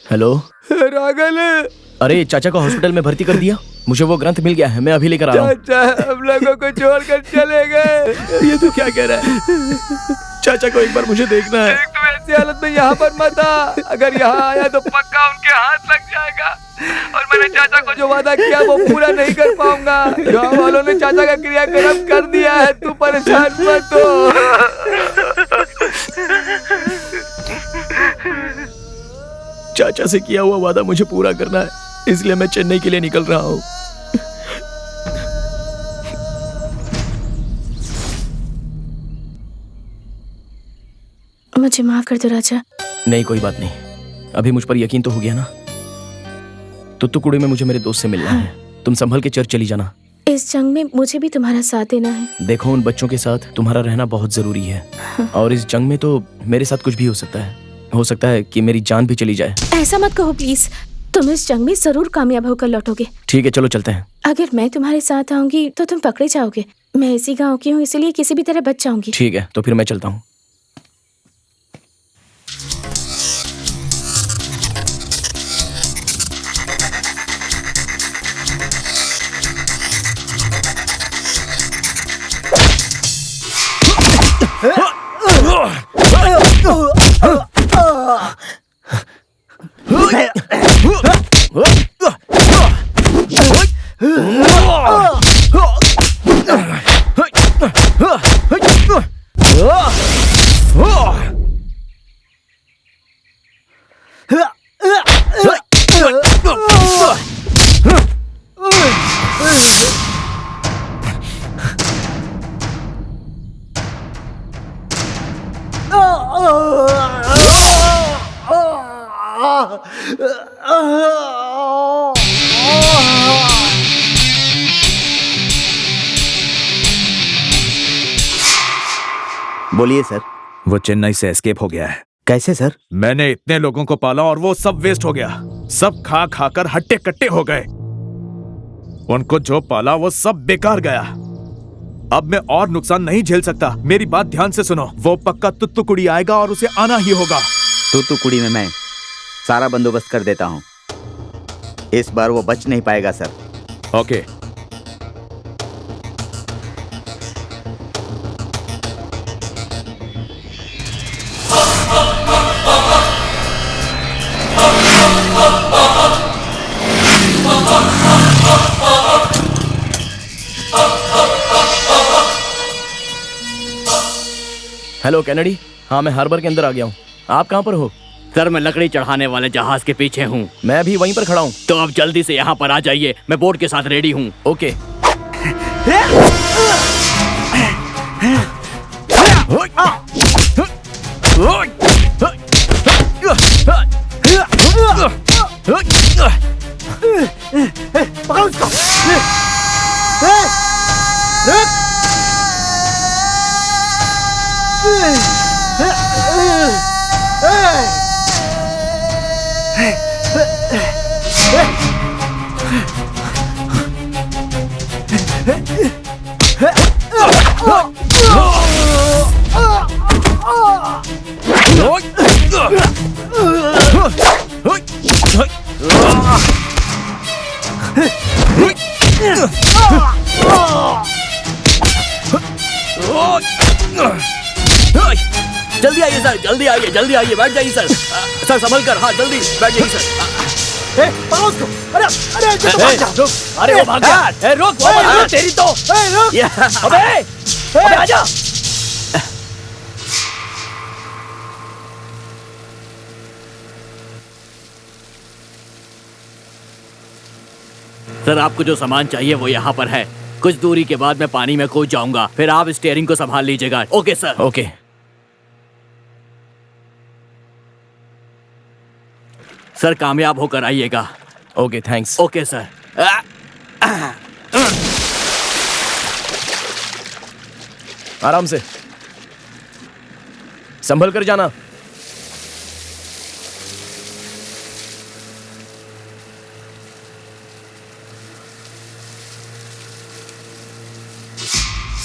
हेलो रागल, अरे चाचा को हॉस्पिटल में भर्ती कर दिया, मुझे वो ग्रंथ मिल गया है, मैं अभी लेकर आ रहा हूँ। चाचा हम लोगों को छोड़कर चले गए। ये तो क्या कह रहा है? चाचा को एक बार मुझे देखना है। तो ऐसी हालत में यहाँ पर मत आ, अगर यहाँ आया तो पक्का उनके हाथ लग जाएगा, और मैंने चाचा को जो वादा किया वो पूरा नहीं कर पाऊंगा। गाँव वालों ने चाचा का क्रियाक्रम कर दिया है, तू परेशान मत हो। चाचा से किया हुआ वादा मुझे पूरा करना है, इसलिए मैं चेन्नई के लिए निकल रहा हूँ। मुझे माफ कर दो राजा। नहीं, कोई बात नहीं, अभी मुझ पर यकीन तो हो गया ना। तुत्तुकुड़ी में मुझे मेरे दोस्त से मिलना है, तुम संभल के चर्च चली जाना। इस जंग में मुझे भी तुम्हारा साथ देना है। देखो, उन बच्चों के साथ तुम्हारा रहना बहुत जरूरी है, और इस जंग में तो मेरे साथ कुछ भी हो सकता है कि मेरी जान भी चली जाए। ऐसा मत कहो प्लीज, तुम इस जंग में जरूर कामयाब होकर लौटोगे। ठीक है, चलो चलते हैं। अगर मैं तुम्हारे साथ आऊंगी तो तुम पकड़े जाओगे। मैं इसी गांव की हूँ, इसलिए किसी भी तरह बच जाऊंगी। ठीक है, तो फिर मैं चलता हूँ। बोलिए सर। वो चेन्नई से एस्केप हो गया है। कैसे सर? मैंने इतने लोगों को पाला और वो सब वेस्ट हो गया, सब खा खा कर हट्टे कट्टे हो गए। उनको जो पाला वो सब बेकार गया। अब मैं और नुकसान नहीं झेल सकता। मेरी बात ध्यान से सुनो, वो पक्का तुत्तुकुड़ी आएगा और उसे आना ही होगा। तुत्तुकुड़ी में मैं सारा बंदोबस्त कर देता हूँ, इस बार वो बच नहीं पाएगा सर। ओके। हेलो कैनेडी, हाँ मैं हार्बर के अंदर आ गया हूँ। आप कहाँ पर हो? सर मैं लकड़ी चढ़ाने वाले जहाज के पीछे हूँ। मैं भी वहीं पर खड़ा हूँ। तो अब जल्दी से यहाँ पर आ जाइए, मैं बोट के साथ रेडी हूँ। ओके। पकड़ो उसको। जल्दी आइए सर, जल्दी आइए, बैठ जाइए सर। सर संभल कर, हाँ जल्दी बैठ जाइए सर। पकड़ो उसको। अरे अरे ये तो भाग जा। अरे वो भाग गया। रुक, वो तेरी तो। रुक। अबे आजा। सर आपको जो सामान चाहिए वो यहाँ पर है। कुछ दूरी के बाद मैं पानी में कूद जाऊंगा, फिर आप स्टीयरिंग को संभाल लीजिएगा। Okay sir. ओके। सर कामयाब होकर आइएगा। Okay thanks. Okay sir. आराम से, संभल कर जाना।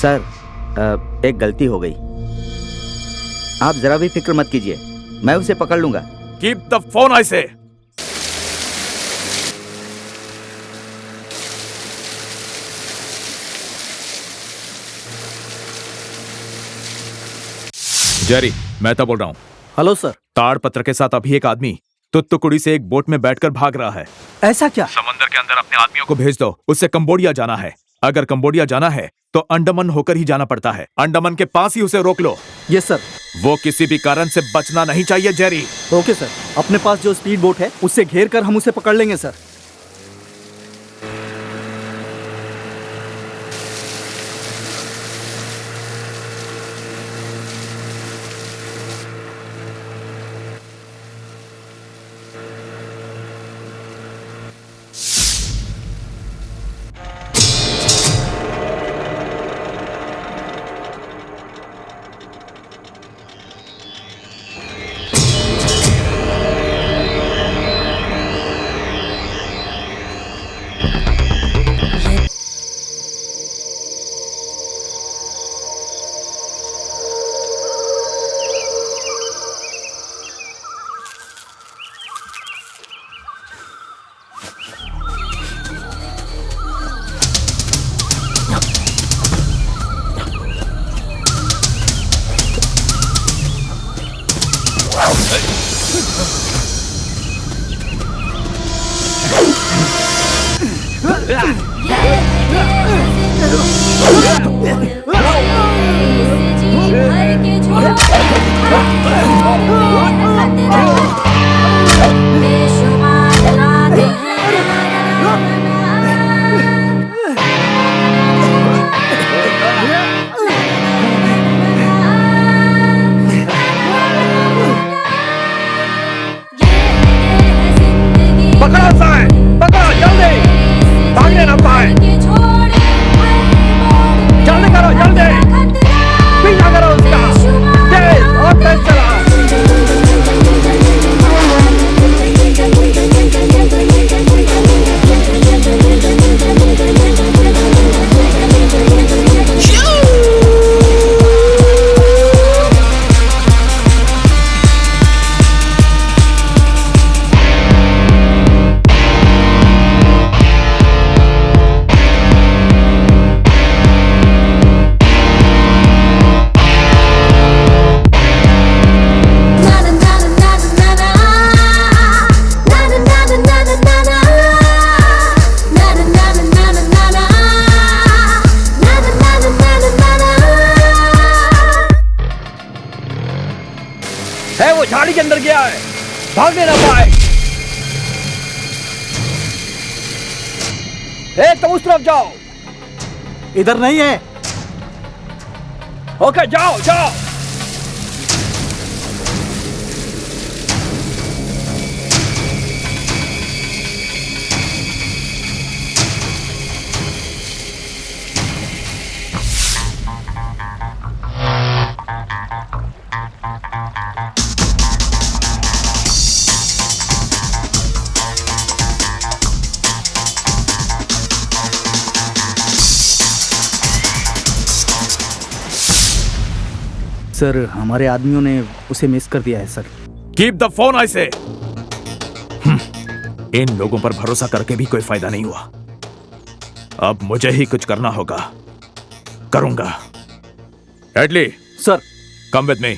सर एक गलती हो गई। आप जरा भी फिक्र मत कीजिए, मैं उसे पकड़ लूंगा। कीप द फोन आई से। जेरी, मैं तो बोल रहा हूं। Hello sir. ताड़पत्र के साथ अभी एक आदमी तुत्तुकुड़ी से एक बोट में बैठकर भाग रहा है। ऐसा क्या? समंदर के अंदर अपने आदमियों को भेज दो, उससे कंबोडिया जाना है। अगर कंबोडिया जाना है तो अंडमान होकर ही जाना पड़ता है। अंडमान के पास ही उसे रोक लो। Yes sir. वो किसी भी कारण से बचना नहीं चाहिए जेरी। Okay sir. अपने पास जो स्पीड बोट है उससे घेर कर हम उसे पकड़ लेंगे सर। झाड़ी के अंदर गया है, भागने ना पाए। तुम उस तरफ जाओ। इधर नहीं है। ओके जाओ जाओ। सर हमारे आदमियों ने उसे मिस कर दिया है सर। कीप द फोन आई से। इन लोगों पर भरोसा करके भी कोई फायदा नहीं हुआ। अब मुझे ही कुछ करना होगा, करूंगा। एडली सर कम विद मी।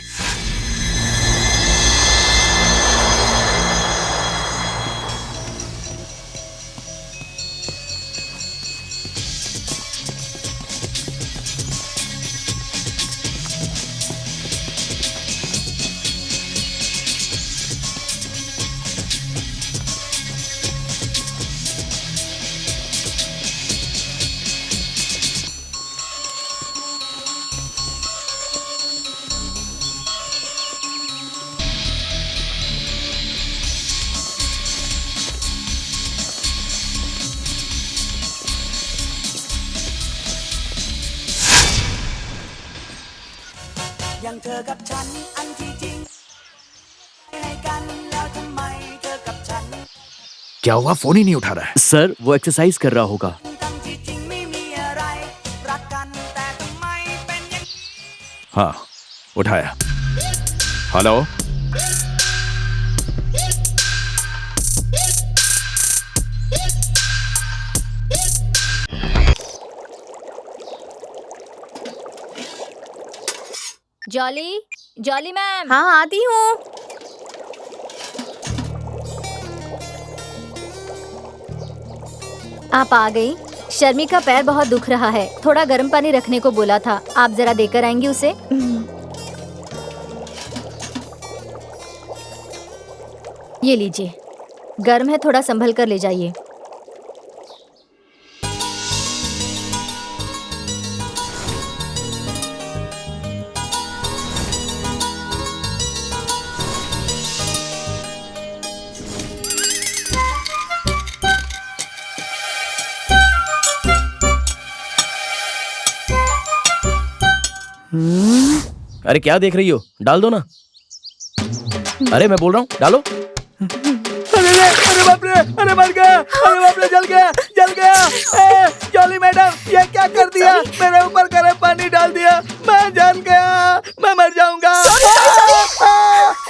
อย่างเธอกับฉันอันที่จริงในกันแล้วทำไมเธอกับฉัน क्या हुआ? फोन ही नहीं उठा रहा है। सर वो एक्सरसाइज कर रहा होगा। ทั้งที่จริงไม่มีอะไรรักกันแต่ทำไมเป็นอย่าง हाँ उठाया। Hello jolly, jolly ma'am. हाँ आती हूँ। आप आ गई। शर्मी का पैर बहुत दुख रहा है, थोड़ा गर्म पानी रखने को बोला था, आप जरा देकर आएंगी उसे। ये लीजिए, गर्म है, थोड़ा संभल कर ले जाइए। अरे क्या देख रही हो? डाल दो ना। अरे मैं बोल रहा हूँ डालो। अरे बाप रे, अरे मर गया, अरे बाप रे, जल गया, जल गया। जॉली मैडम, ये क्या कर दिया? मेरे ऊपर गर्म पानी डाल दिया, मैं जल गया, मैं मर जाऊंगा।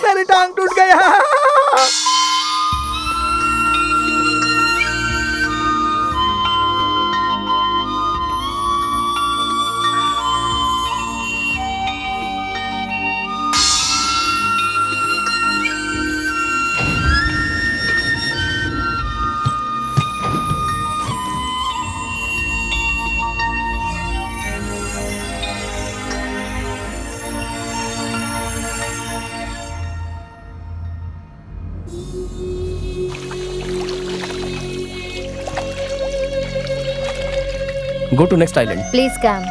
मेरी टांग टूट गया। Go to next island. Please come.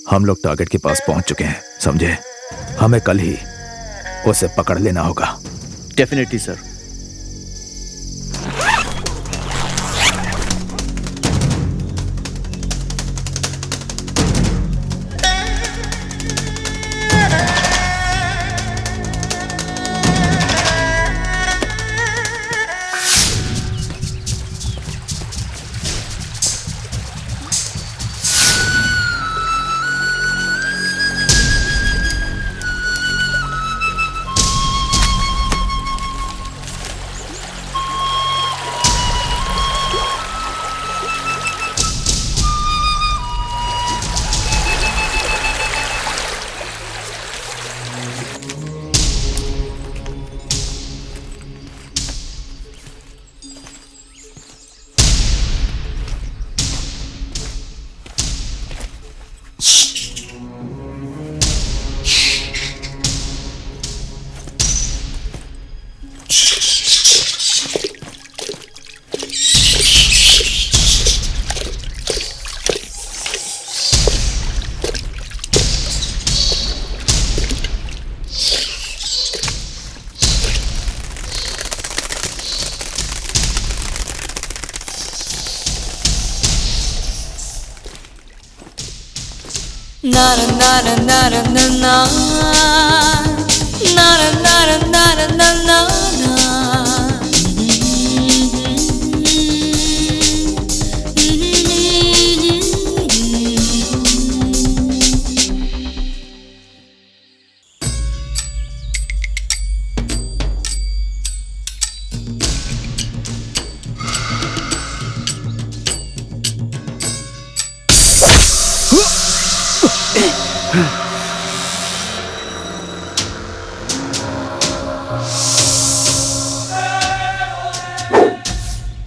हम लोग टारगेट के पास पहुंच चुके हैं, समझे? हमें कल ही उसे पकड़ लेना होगा। Definitely sir. Na na na na na na na na na na na na na na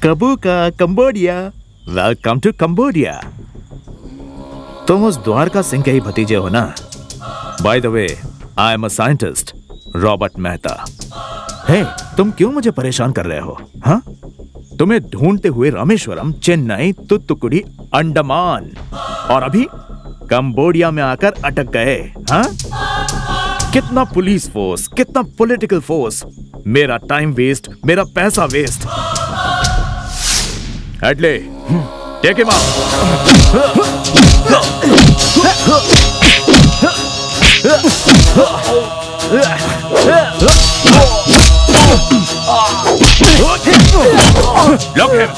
कबूका, कंबोडिया। Welcome to Cambodia. तुम उस द्वारका सिंह के ही भतीजे हो ना? By the way, I am a scientist, Robert Mehta. Hey, तुम क्यों मुझे परेशान कर रहे हो? हाँ? तुम्हें ढूंढते हुए रामेश्वरम, चेन्नई, तुत्तुकुड़ी, अंडमान और अभी कंबोडिया में आकर अटक गए। हाँ? कितना पुलिस फोर्स, कितना पॉलिटिकल फोर्स, मेरा टाइम वेस्ट, मेरा पैसा waste. Adley, take him Lock him!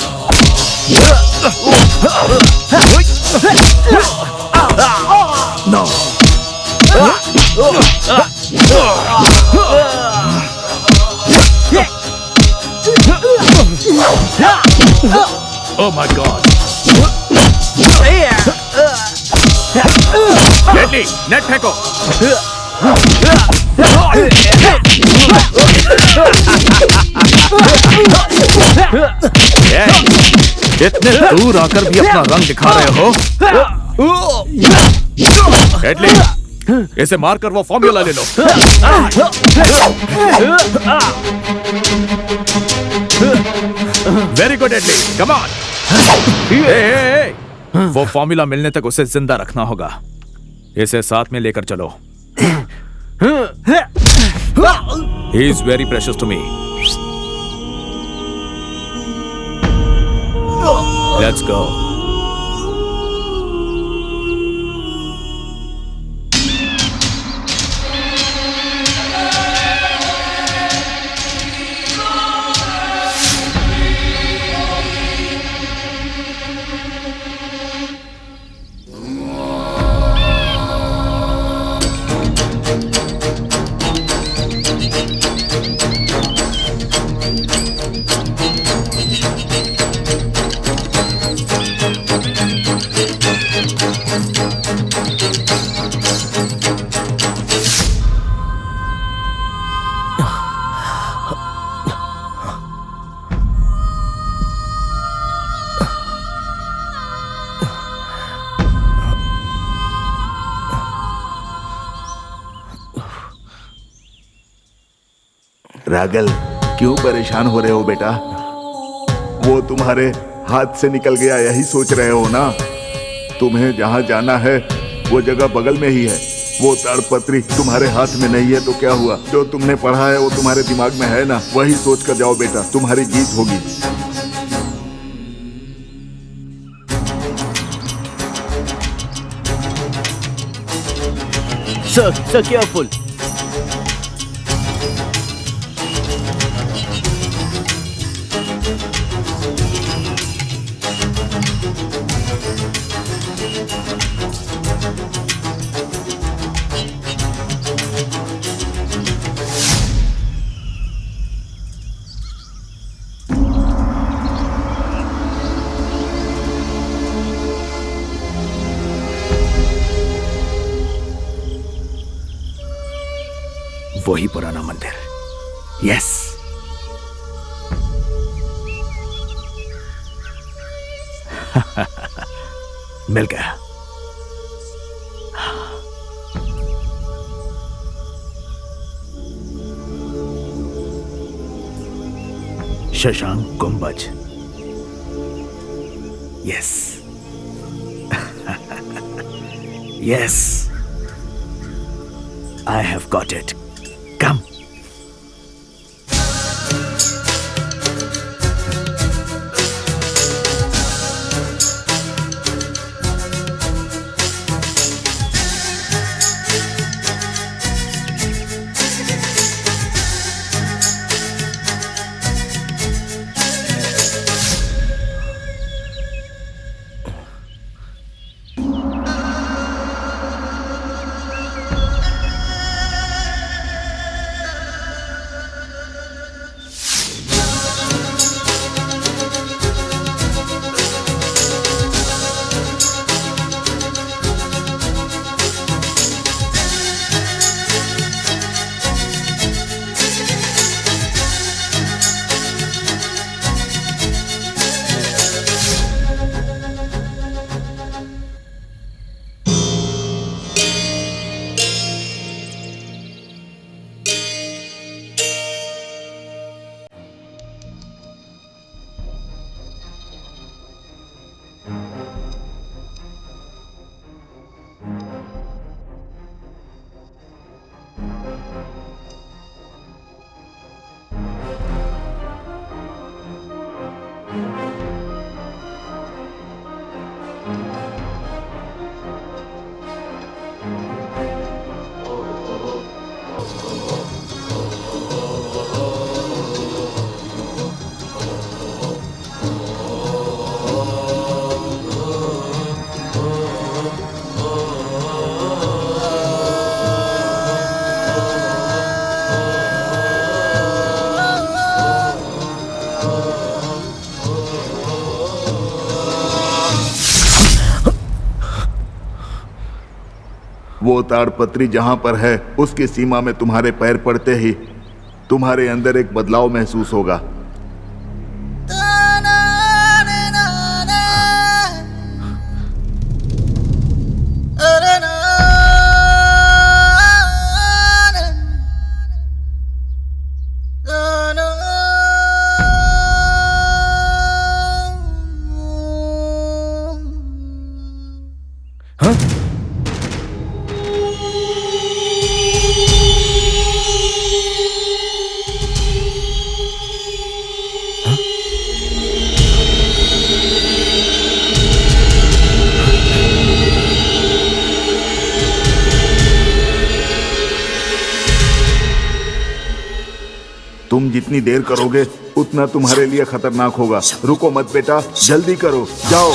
No! Oh my God! Deadly! Net फेंको! इतने दूर आकर भी अपना रंग दिखा रहे हो? एडली, इसे मारकर वो फॉर्मूला ले लो। Very good Adley, come on. वो फॉर्मूला मिलने तक उसे जिंदा रखना होगा। इसे साथ में लेकर चलो। He is very precious to me. Let's go. रागल, क्यों परेशान हो रहे हो बेटा? वो तुम्हारे हाथ से निकल गया, यही सोच रहे हो ना? तुम्हें जहां जाना है वो जगह बगल में ही है। वो ताड़पत्री तुम्हारे हाथ में नहीं है तो क्या हुआ? जो तुमने पढ़ा है वो तुम्हारे दिमाग में है ना, वही सोच कर जाओ बेटा, तुम्हारी जीत होगी। Sir, careful. वही पुराना मंदिर। यस, मिल गया। शशांक गुंबज। Yes yes, I have got it. Come. वो ताड़पत्री जहां पर है उसकी सीमा में तुम्हारे पैर पड़ते ही तुम्हारे अंदर एक बदलाव महसूस होगा। तुम जितनी देर करोगे उतना तुम्हारे लिए खतरनाक होगा। रुको मत बेटा, जल्दी करो, जाओ।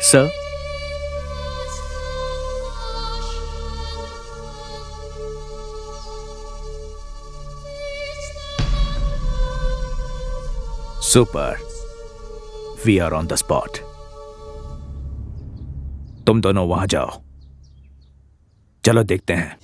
Sir, super, we are on the spot. तुम दोनों वहां जाओ, चलो देखते हैं।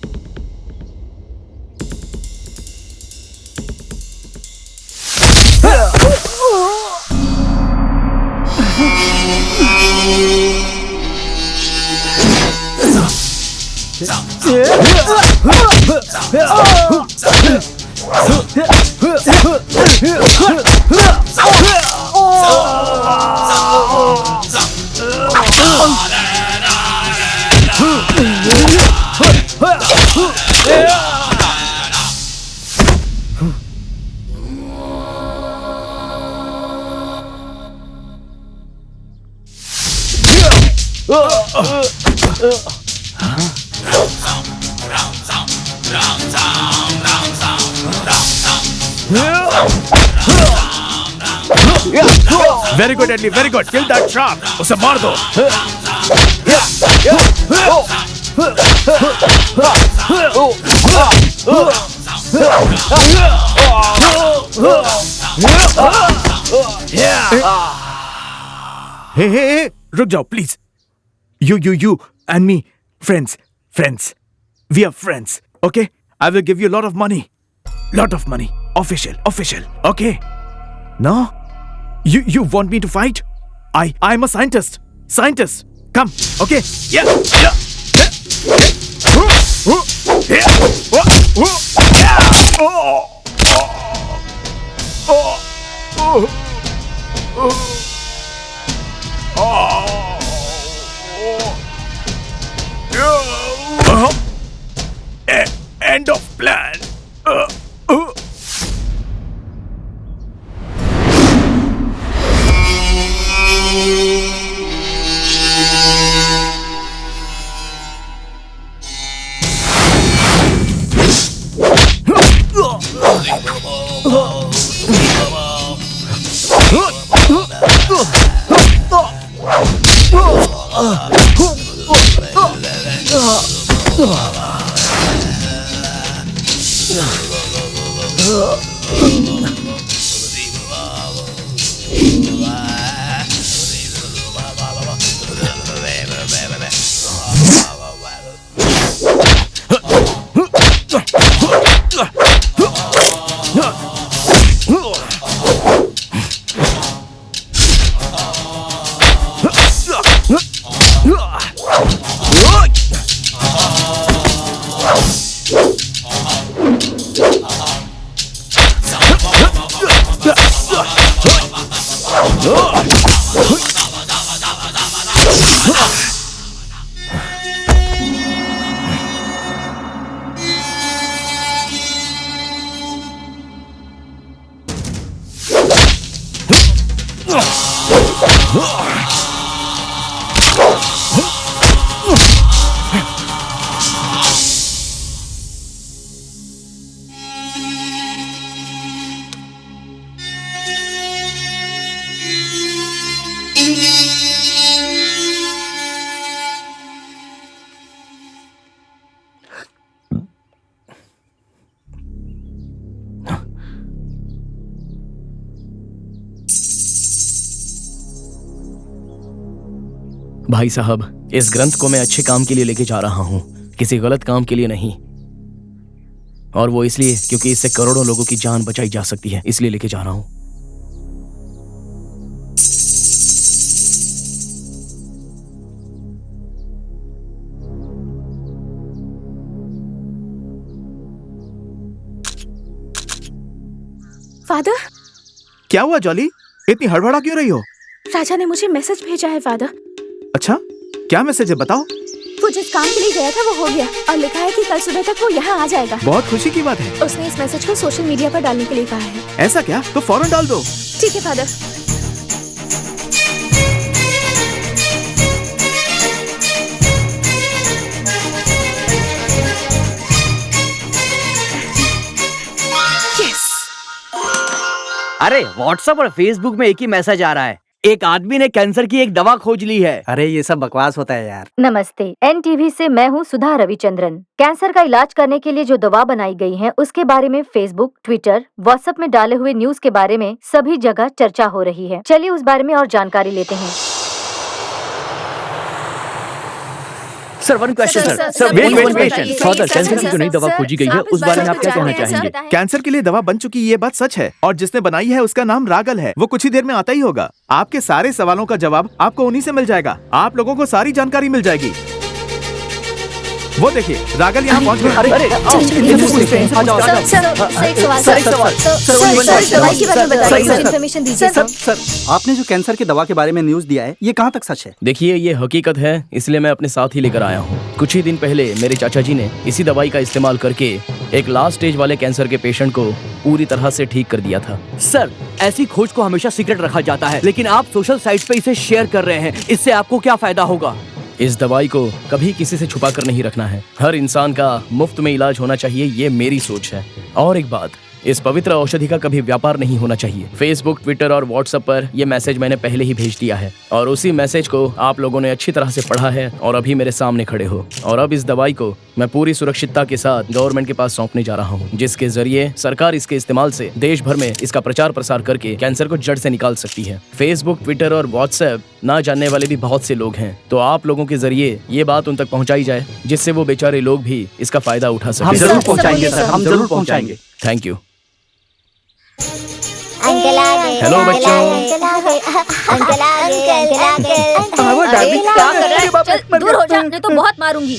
Very good Adley, very good. Kill that shark, उसे मार दो। हे, रुक जाओ please. You and me, friends. We are friends, okay? I will give you a lot of money. Official, okay? No? You want me to fight? I'm a scientist. Come, okay? Yeah. भाई साहब, इस ग्रंथ को मैं अच्छे काम के लिए लेके जा रहा हूँ, किसी गलत काम के लिए नहीं। और वो इसलिए क्योंकि इससे करोड़ों लोगों की जान बचाई जा सकती है, इसलिए लेके जा रहा हूँ। फादर, क्या हुआ जॉली? इतनी हड़बड़ा क्यों रही हो? राजा ने मुझे मैसेज भेजा है फादर। अच्छा, क्या मैसेज है बताओ? वो जिस काम के लिए गया था वो हो गया और लिखा है कि कल सुबह तक वो यहाँ आ जाएगा। बहुत खुशी की बात है। उसने इस मैसेज को सोशल मीडिया पर डालने के लिए कहा है। ऐसा क्या? तो फौरन डाल दो। ठीक है फादर। अरे व्हाट्सएप और फेसबुक में एक ही मैसेज आ रहा है, एक आदमी ने कैंसर की एक दवा खोज ली है। अरे ये सब बकवास होता है यार। नमस्ते, NTV से मैं हूँ सुधा रविचंद्रन। कैंसर का इलाज करने के लिए जो दवा बनाई गई है उसके बारे में फेसबुक, ट्विटर, व्हाट्सएप में डाले हुए न्यूज के बारे में सभी जगह चर्चा हो रही है। चलिए उस बारे में और जानकारी लेते हैं। Sir, one question sir, father, cancer की जो नई दवा खोजी गई है उस बारे में आप क्या कहना चाहेंगे? कैंसर के लिए दवा बन चुकी ये बात सच है और जिसने बनाई है उसका नाम रागल है। वो कुछ ही देर में आता ही होगा। आपके सारे सवालों का जवाब आपको उन्हीं से मिल जाएगा। आप लोगों को सारी जानकारी मिल जाएगी। वो देखिए, रागल यहाँ पहुँच गया। सर, आपने जो कैंसर की दवा के बारे में न्यूज दिया है ये कहाँ तक सच है? देखिए, ये हकीकत है, इसलिए मैं अपने साथ ही लेकर आया हूँ। कुछ ही दिन पहले मेरे चाचा जी ने इसी दवाई का इस्तेमाल करके एक लास्ट स्टेज वाले कैंसर के पेशेंट को पूरी तरह से ठीक कर दिया था। सर, ऐसी खोज को हमेशा सीक्रेट रखा जाता है, लेकिन आप सोशल साइट पे इसे शेयर कर रहे हैं, इससे आपको क्या फायदा होगा? इस दवाई को कभी किसी से छुपा कर नहीं रखना है। हर इंसान का मुफ्त में इलाज होना चाहिए, ये मेरी सोच है। और एक बात, इस पवित्र औषधि का कभी व्यापार नहीं होना चाहिए। फेसबुक, ट्विटर और व्हाट्सएप पर यह मैसेज मैंने पहले ही भेज दिया है और उसी मैसेज को आप लोगों ने अच्छी तरह से पढ़ा है और अभी मेरे सामने खड़े हो। और अब इस दवाई को मैं पूरी सुरक्षितता के साथ गवर्नमेंट के पास सौंपने जा रहा हूँ, जिसके जरिए सरकार इसके इस्तेमाल से देश भर में इसका प्रचार प्रसार करके कैंसर को जड़ से निकाल सकती है। फेसबुक, ट्विटर और व्हाट्सएप ना जानने वाले भी बहुत से लोग हैं, तो आप लोगों के जरिए ये बात उन तक पहुँचाई जाए जिससे वो बेचारे लोग भी इसका फायदा उठा सके। हम जरूर पहुँचाएंगे सर, हम जरूर पहुँचाएंगे। Thank you. अंकल आ गए। हेलो बच्चों। अंकल आ गए। क्या कर रहा है? चल, दूर हो जा, नहीं तो बहुत मारूंगी।